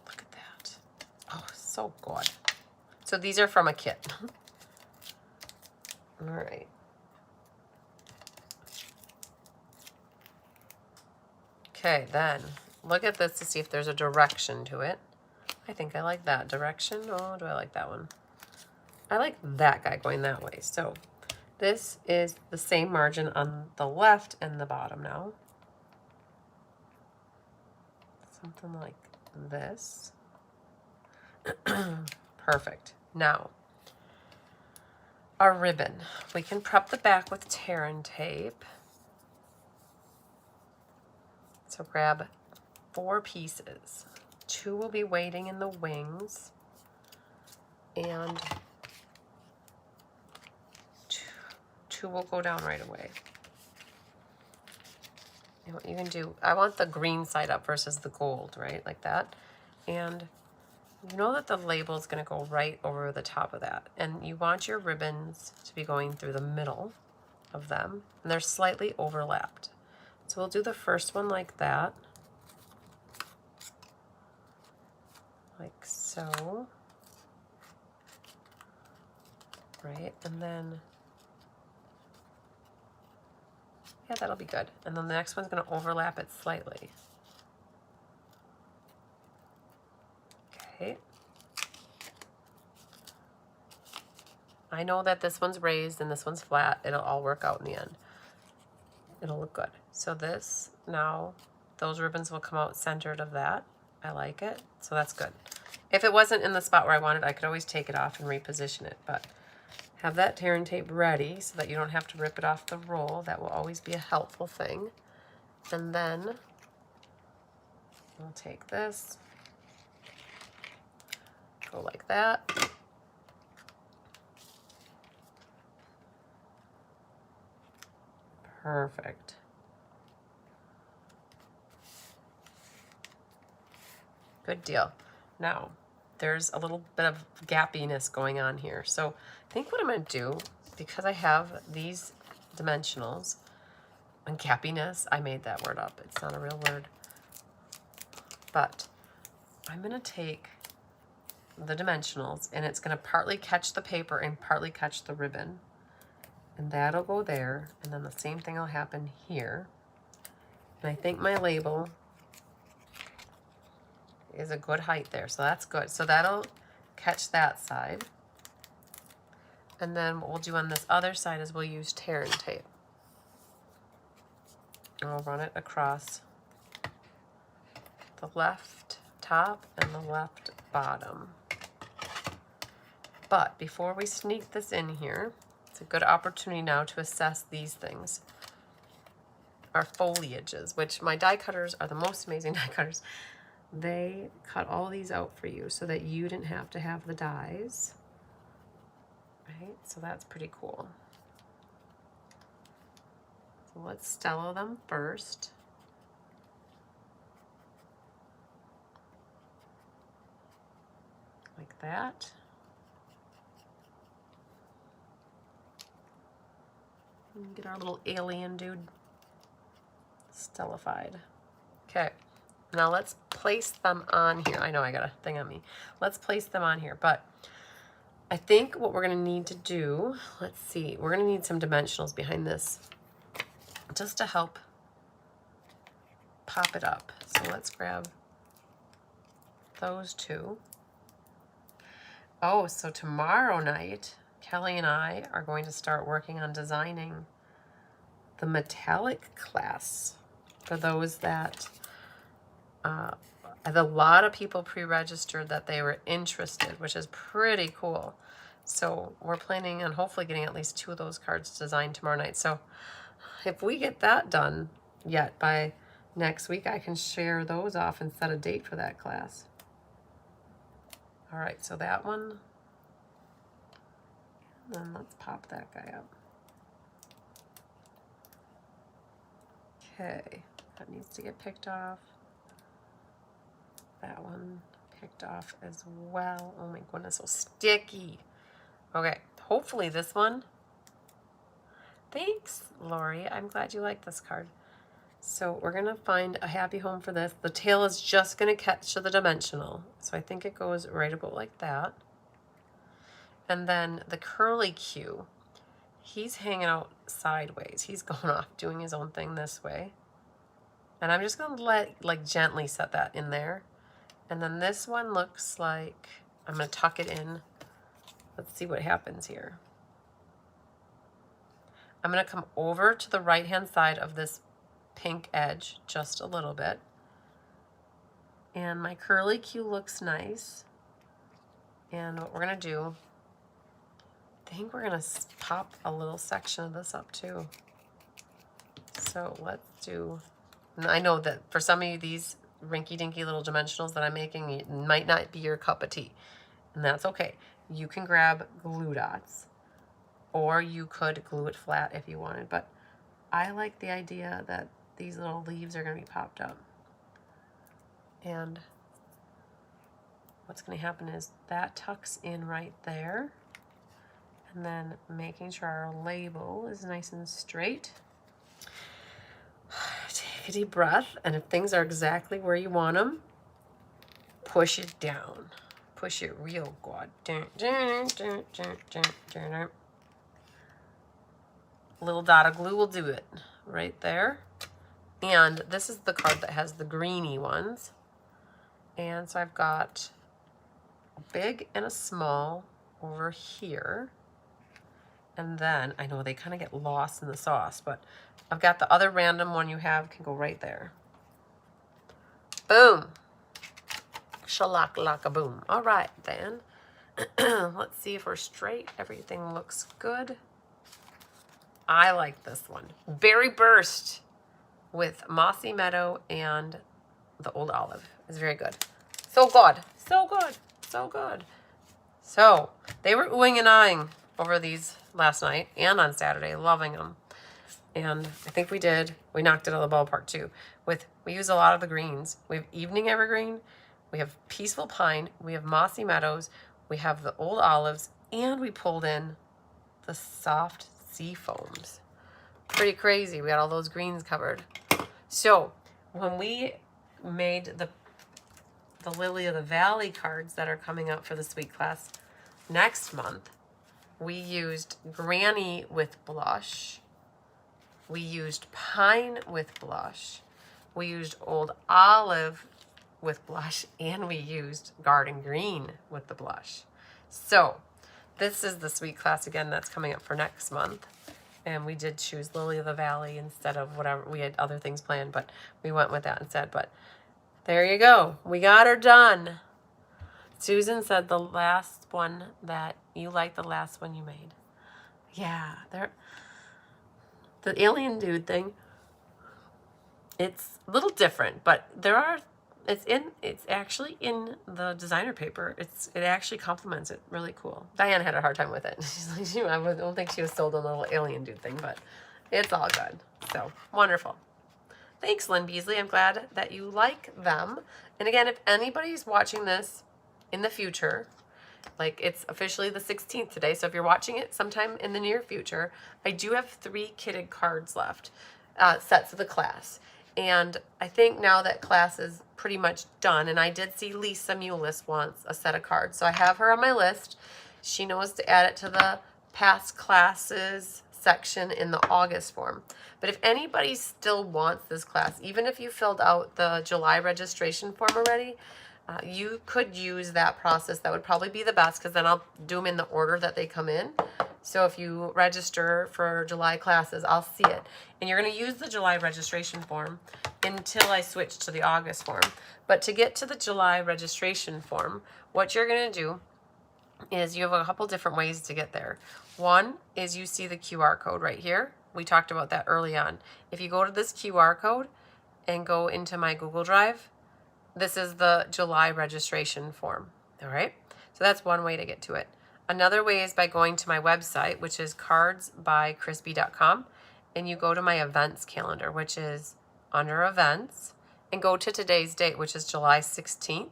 look at that. Oh, so good. So these are from a kit. All right. Okay, then look at this to see if there's a direction to it. I think I like that direction. Oh, do I like that one? I like that guy going that way. So this is the same margin on the left and the bottom now. Something like this. Perfect. Now, our ribbon. We can prep the back with tear and tape. So grab 4 pieces. 2 will be waiting in the wings, and 2 will go down right away. And what you can do, I want the green side up versus the gold, right? Like that. And you know that the label is going to go right over the top of that. And you want your ribbons to be going through the middle of them. And they're slightly overlapped. So we'll do the first one like that. Like so. Right? And then, yeah, that'll be good. And then the next one's going to overlap it slightly. Okay. I know that this one's raised and this one's flat. It'll all work out in the end. It'll look good. So this, now, those ribbons will come out centered of that. I like it. So that's good. If it wasn't in the spot where I wanted, I could always take it off and reposition it. But have that tear and tape ready so that you don't have to rip it off the roll. That will always be a helpful thing. And then we'll take this, go like that. Perfect. Good deal. Now, there's a little bit of gappiness going on here. So I think what I'm going to do, because I have these dimensionals, and gappiness, I made that word up. It's not a real word. But I'm going to take the dimensionals, and it's going to partly catch the paper and partly catch the ribbon. And that'll go there, and then the same thing will happen here. And I think my label is a good height there, so that's good. So that'll catch that side. And then what we'll do on this other side is we'll use tear and tape. And we'll run it across the left top and the left bottom. But before we sneak this in here, it's a good opportunity now to assess these things. Our foliages, which my die cutters are the most amazing die cutters. they cut all these out for you so that you didn't have to have the dies. Right, so that's pretty cool. So let's Stella them first. Like that. And get our little alien dude Stellified. Okay, now let's place them on here. I know I got a thing on me. Let's place them on here, but I think what we're gonna need to do, let's see, we're gonna need some dimensionals behind this just to help pop it up. So let's grab those two. Oh, so tomorrow night, Kelly and I are going to start working on designing the metallic class for those that, a lot of people pre-registered that they were interested, which is pretty cool. So we're planning on hopefully getting at least 2 of those cards designed tomorrow night. So if we get that done yet by next week, I can share those off and set a date for that class. All right, so that one, and then let's pop that guy up. Okay, that needs to get picked off. That one picked off as well. Oh my goodness, so sticky. Okay, hopefully this one. Thanks, Lori. I'm glad you like this card. So we're gonna find a happy home for this. The tail is just gonna catch the dimensional. So I think it goes right about like that. And then the curly Q, he's hanging out sideways. He's going off doing his own thing this way. And I'm just gonna gently set that in there. And then this one looks like, I'm gonna tuck it in. Let's see what happens here. I'm gonna come over to the right-hand side of this pink edge just a little bit. And my curly Q looks nice. And what we're gonna do, I think we're gonna pop a little section of this up too. So let's do, and I know that for some of you, these rinky-dinky little dimensionals that I'm making, it might not be your cup of tea. And that's okay. You can grab glue dots, or you could glue it flat if you wanted, but I like the idea that these little leaves are gonna be popped up. And what's gonna happen is that tucks in right there, and then making sure our label is nice and straight. Take a deep breath, and if things are exactly where you want them, push it down. Push it real good. Little dot of glue will do it right there. And this is the card that has the greeny ones. And so I've got a big and a small over here. And then, I know they kind of get lost in the sauce, but I've got the other random one you have can go right there. Boom. Shalak-laka-boom. All right, then. Let's see if we're straight. Everything looks good. I like this one. Berry Burst with Mossy Meadow and the Old Olive is very good. So good. So good. So good. So, they were oohing and ahhing over these last night and on Saturday, loving them. And I think we knocked it out of the ballpark too. We use a lot of the greens. We have Evening Evergreen, we have Peaceful Pine, we have Mossy Meadows, we have the Old Olives, and we pulled in the soft sea foams. Pretty crazy. We got all those greens covered. So when we made the Lily of the Valley cards that are coming up for the Sweet class next month, we used Granny with blush. We used Pine with blush. We used Old Olive with blush, and we used Garden Green with the blush. So this is the Sweet class again that's coming up for next month. And we did choose Lily of the Valley instead of whatever. We had other things planned, but we went with that instead. But there you go. We got her done. Susan said the last one that you liked, the last one you made. Yeah, the alien dude thing, it's a little different, but there are It's actually in the designer paper. It actually complements it. Really cool. Diane had a hard time with it. She's like, I don't think she was sold a little alien dude thing, but it's all good. So wonderful. Thanks, Lynn Beasley. I'm glad that you like them. And again, if anybody's watching this in the future, like it's officially the 16th today, so if you're watching it sometime in the near future, I do have 3 kitted cards left, sets of the class. And I think now that class is pretty much done, and I did see Lisa Mullis wants a set of cards, so I have her on my list. She knows to add it to the past classes section in the August form. But if anybody still wants this class, even if you filled out the July registration form already, you could use that process. That would probably be the best, because then I'll do them in the order that they come in. So if you register for July classes, I'll see it. And you're going to use the July registration form until I switch to the August form. But to get to the July registration form, what you're going to do is you have a couple different ways to get there. One is you see the QR code right here. We talked about that early on. If you go to this QR code and go into my Google Drive, this is the July registration form. All right. So that's one way to get to it. Another way is by going to my website, which is cardsbychrisby.com, and you go to my events calendar, which is under events, and go to today's date, which is July 16th,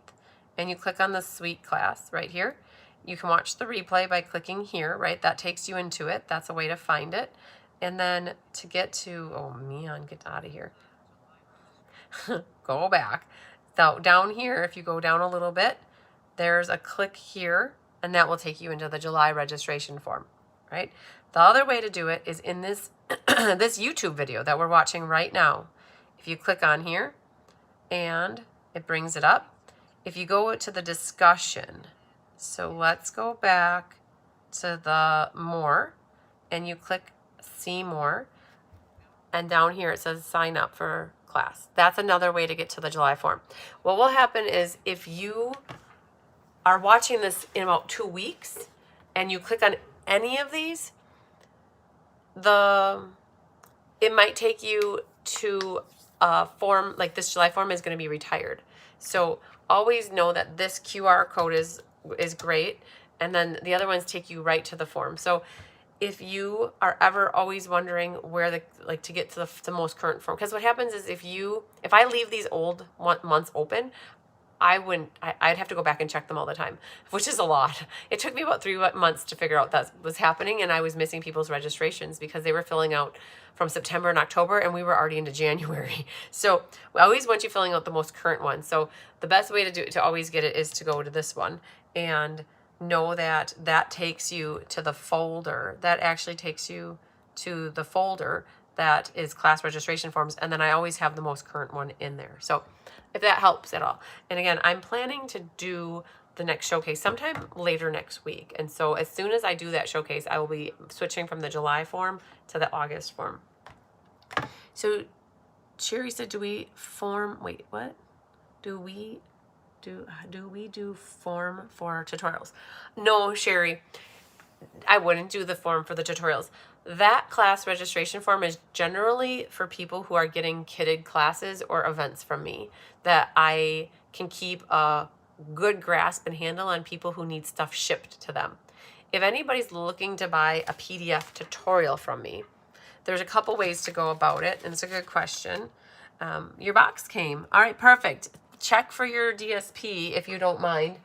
and you click on the suite class right here. You can watch the replay by clicking here, right? That takes you into it. That's a way to find it. And then to get to, oh man, get out of here. Go back. So down here, if you go down a little bit, there's a click here, and that will take you into the July registration form, right? The other way to do it is in this, this YouTube video that we're watching right now. If you click on here, and it brings it up. If you go to the discussion, so let's go back to the more, and you click see more, and down here it says sign up for class. That's another way to get to the July form. What will happen is if you are watching this in about 2 weeks and you click on any of these, it might take you to a form, like this July form is going to be retired. So always know that this QR code is great, and then the other ones take you right to the form. So if you are ever always wondering where to get to the most current form, because what happens is if I leave these old months open, I'd have to go back and check them all the time, which is a lot. It took me about 3 months to figure out that was happening, and I was missing people's registrations because they were filling out from September and October, and we were already into January. So we always want you filling out the most current one. So the best way to always get it is to go to this one, and know that that takes you to the folder. That actually takes you to the folder that is class registration forms, and then I always have the most current one in there. So if that helps at all. And again, I'm planning to do the next showcase sometime later next week. And so as soon as I do that showcase, I will be switching from the July form to the August form. So Sherry said, do we do form for tutorials? No, Sherry, I wouldn't do the form for the tutorials. That class registration form is generally for people who are getting kitted classes or events from me, that I can keep a good grasp and handle on people who need stuff shipped to them. If anybody's looking to buy a PDF tutorial from me, there's a couple ways to go about it, and it's a good question. Your box came. All right, perfect. Check for your DSP if you don't mind.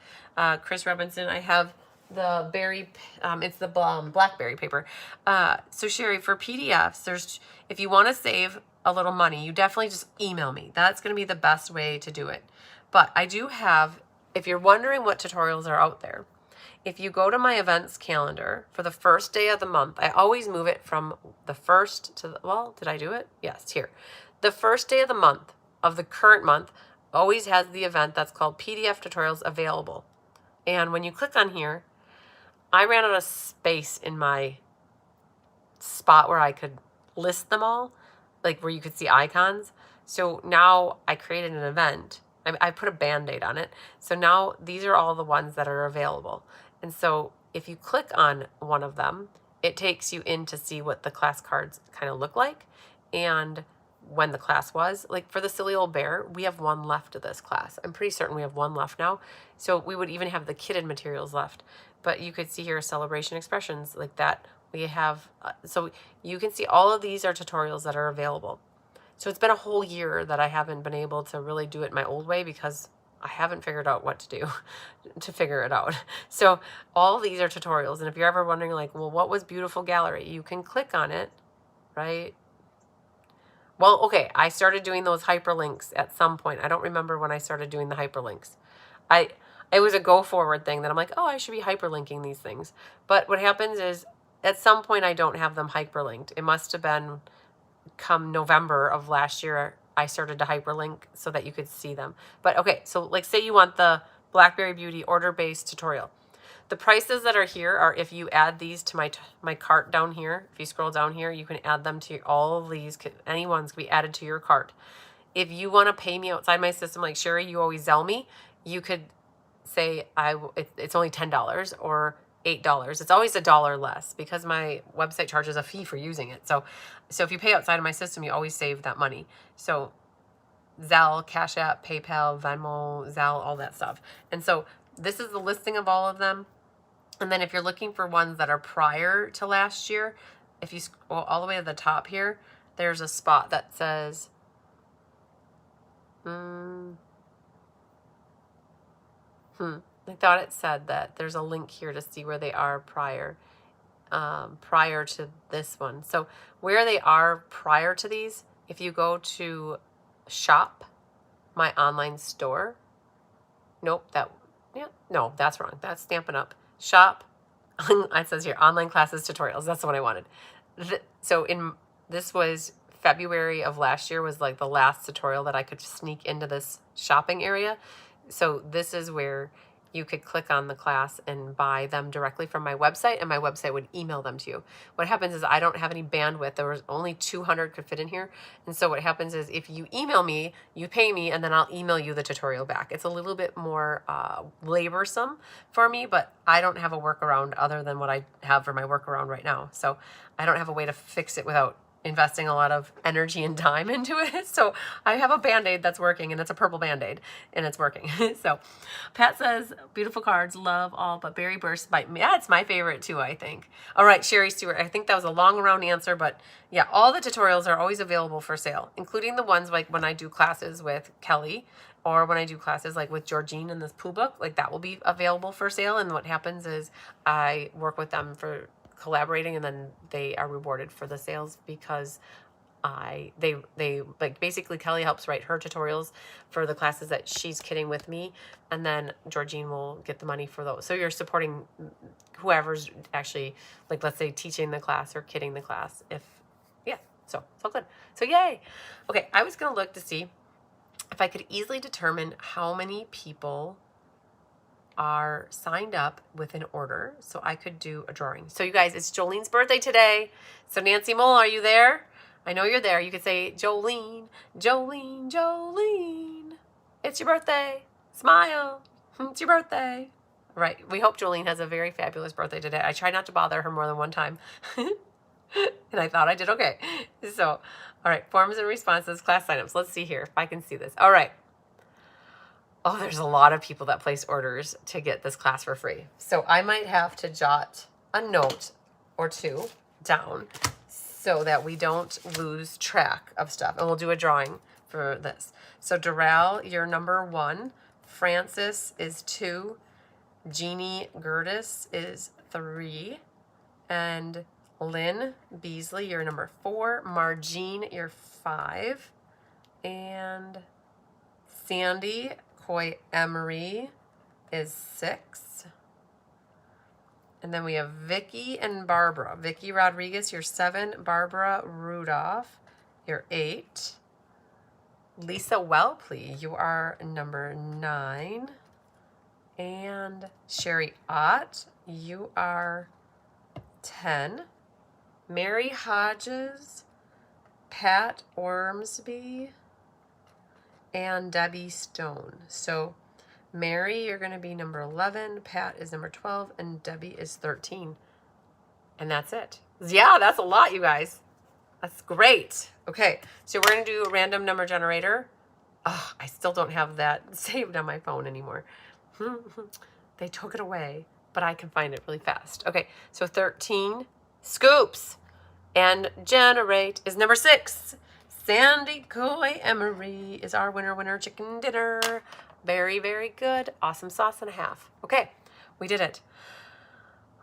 Chris Robinson, I have the berry, it's the blackberry paper. So Sherry, for PDFs, if you want to save a little money, you definitely just email me. That's going to be the best way to do it. But I do have, if you're wondering what tutorials are out there, if you go to my events calendar for the first day of the month, I always move it from the first to the, well, did I do it? Yes, here. The first day of the month, of the current month, always has the event that's called PDF tutorials available. And when you click on here, I ran out of space in my spot where I could list them all, like where you could see icons. So now I created an event. I put a Band-Aid on it. So now these are all the ones that are available. And so if you click on one of them, it takes you in to see what the class cards kind of look like. And when the class was. Like for the Silly Old Bear, we have one left of this class. I'm pretty certain we have one left now. So we would even have the kitted materials left. But you could see here Celebration Expressions like that. We have, so you can see all of these are tutorials that are available. So it's been a whole year that I haven't been able to really do it my old way because I haven't figured out what to do to figure it out. So all these are tutorials. And if you're ever wondering like, well, what was Beautiful Gallery? You can click on it, right? Well, okay, I started doing those hyperlinks at some point. I don't remember when I started doing the hyperlinks. It was a go forward thing that I'm like, oh, I should be hyperlinking these things. But what happens is at some point I don't have them hyperlinked. It must have been come November of last year I started to hyperlink so that you could see them. But okay, so like say you want the Blackberry Beauty order-based tutorial. The prices that are here are if you add these to my cart down here. If you scroll down here, you can add them to all of these. Any ones can be added to your cart. If you want to pay me outside my system, like Sherry, you always Zelle me, you could say it's only $10 or $8. It's always $1 less because my website charges a fee for using it. So if you pay outside of my system, you always save that money. So Zelle, Cash App, PayPal, Venmo, Zelle, all that stuff. And so this is the listing of all of them. And then if you're looking for ones that are prior to last year, if you scroll all the way to the top here, there's a spot that says, I thought it said that there's a link here to see where they are prior to this one. So where they are prior to these, if you go to shop, my online store, that's wrong. That's Stampin' Up. Shop, it says here, online classes, tutorials. That's the one I wanted. So this was February of last year was like the last tutorial that I could sneak into this shopping area. So this is where you could click on the class and buy them directly from my website, and my website would email them to you. What happens is I don't have any bandwidth. There was only 200 could fit in here. And so what happens is if you email me, you pay me, and then I'll email you the tutorial back. It's a little bit more laborsome for me, but I don't have a workaround other than what I have for my workaround right now. So I don't have a way to fix it without investing a lot of energy and time into it. So I have a Band-Aid that's working, and it's a purple Band-Aid, and it's working. So Pat says, beautiful cards, love all, but Berry Burst by me. Yeah, it's my favorite too, I think. All right, Sherry Stewart, I think that was a long round answer, but yeah, all the tutorials are always available for sale, including the ones like when I do classes with Kelly, or when I do classes like with Georgine in this Pooh book, like that will be available for sale. And what happens is I work with them for collaborating, and then they are rewarded for the sales because they like basically Kelly helps write her tutorials for the classes that she's kidding with me, and then Georgine will get the money for those. So you're supporting whoever's actually, like, let's say teaching the class or kidding the class. So it's all good. So yay. Okay, I was gonna look to see if I could easily determine how many people are signed up with an order so I could do a drawing. So you guys, it's Jolene's birthday today. So Nancy Mole, are you there? I know you're there. You could say, Jolene, Jolene, Jolene. It's your birthday. Smile. It's your birthday. Right. We hope Jolene has a very fabulous birthday today. I try not to bother her more than one time. And I thought I did okay. So, all right. Forms and responses, class signups. Let's see here if I can see this. All right. Oh, there's a lot of people that place orders to get this class for free. So I might have to jot a note or two down so that we don't lose track of stuff. And we'll do a drawing for this. So Doral, you're number 1. Francis is 2. Jeannie Gertis is 3. And Lynn Beasley, you're number 4. Margene, you're 5. And Sandy Coy Emery is 6. And then we have Vicky and Barbara. Vicky Rodriguez, you're 7. Barbara Rudolph, you're 8. Lisa Wellpley, you are number 9. And Sherry Ott, you are 10. Mary Hodges, Pat Ormsby, and Debbie Stone. So Mary, you're going to be number 11. Pat is number 12. And Debbie is 13. And that's it. Yeah, that's a lot, you guys. That's great. Okay, so we're going to do a random number generator. Oh, I still don't have that saved on my phone anymore. They took it away, but I can find it really fast. Okay, so 13 scoops. And generate is number 6. Sandy Coy Emery is our winner chicken dinner. Very, very good. Awesome sauce and a half. Okay, we did it.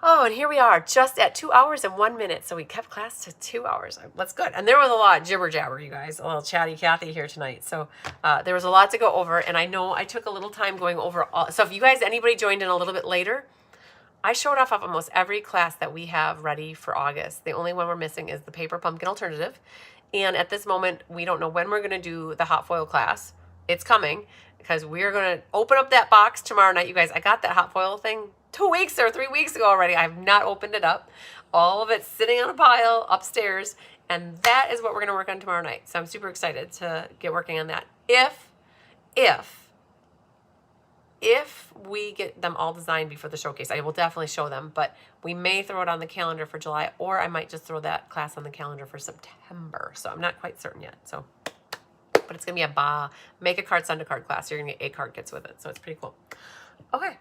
Oh, and here we are, just at 2 hours and 1 minute. So we kept class to 2 hours. That's good. And there was a lot of jibber jabber, you guys. A little chatty Cathy here tonight. So there was a lot to go over. And I know I took a little time going over all. So if you guys, anybody joined in a little bit later, I showed off of almost every class that we have ready for August. The only one we're missing is the paper pumpkin alternative. And at this moment, we don't know when we're going to do the hot foil class. It's coming because we're going to open up that box tomorrow night. You guys, I got that hot foil thing 2 weeks or 3 weeks ago already. I have not opened it up. All of it's sitting on a pile upstairs. And that is what we're going to work on tomorrow night. So I'm super excited to get working on that. If we get them all designed before the showcase, I will definitely show them, but we may throw it on the calendar for July, or I might just throw that class on the calendar for September. So I'm not quite certain yet. So, but it's going to be a make a card, send a card class. You're going to get 8 card kits with it. So it's pretty cool. Okay.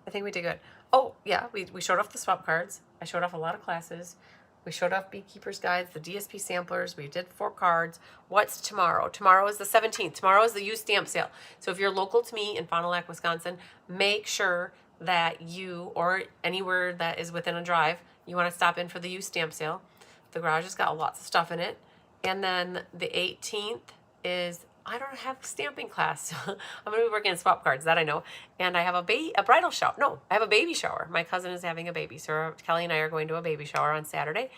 I think we did good. Oh yeah. We showed off the swap cards. I showed off a lot of classes. We showed off Beekeeper's Guides, the DSP samplers. We did 4 cards. What's tomorrow? Tomorrow is the 17th. Tomorrow is the used stamp sale. So if you're local to me in Fond du Lac, Wisconsin, make sure that you, or anywhere that is within a drive, you want to stop in for the used stamp sale. The garage has got lots of stuff in it. And then the 18th is, I don't have stamping class. I'm going to be working on swap cards, that I know. And I have a bridal shower. No, I have a baby shower. My cousin is having a baby. So Kelly and I are going to a baby shower on Saturday.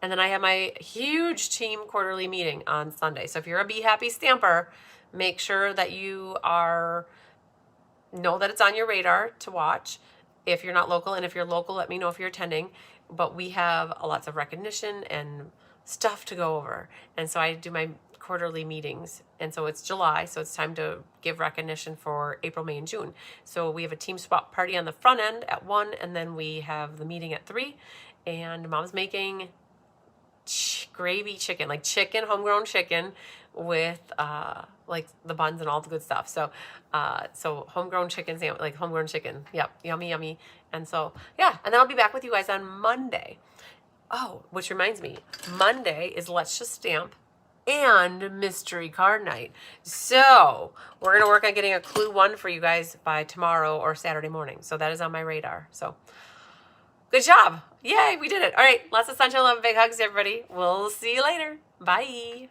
And then I have my huge team quarterly meeting on Sunday. So if you're a Be Happy stamper, make sure that you know that it's on your radar to watch if you're not local. And if you're local, let me know if you're attending. But we have lots of recognition and stuff to go over. And so I do my quarterly meetings, and so it's July, so it's time to give recognition for April, May, and June. So we have a team swap party on the front end at 1, and then we have the meeting at 3, and Mom's making gravy chicken, like homegrown chicken with like the buns and all the good stuff. So homegrown chicken sandwich, like homegrown chicken. Yep, yummy, yummy. And so yeah, and then I'll be back with you guys on Monday. Oh, which reminds me, Monday is Let's Just Stamp and mystery card night. So we're going to work on getting a clue 1 for you guys by tomorrow or Saturday morning. So that is on my radar. So good job. Yay, we did it. All right, lots of sunshine, love, and big hugs, everybody. We'll see you later. Bye.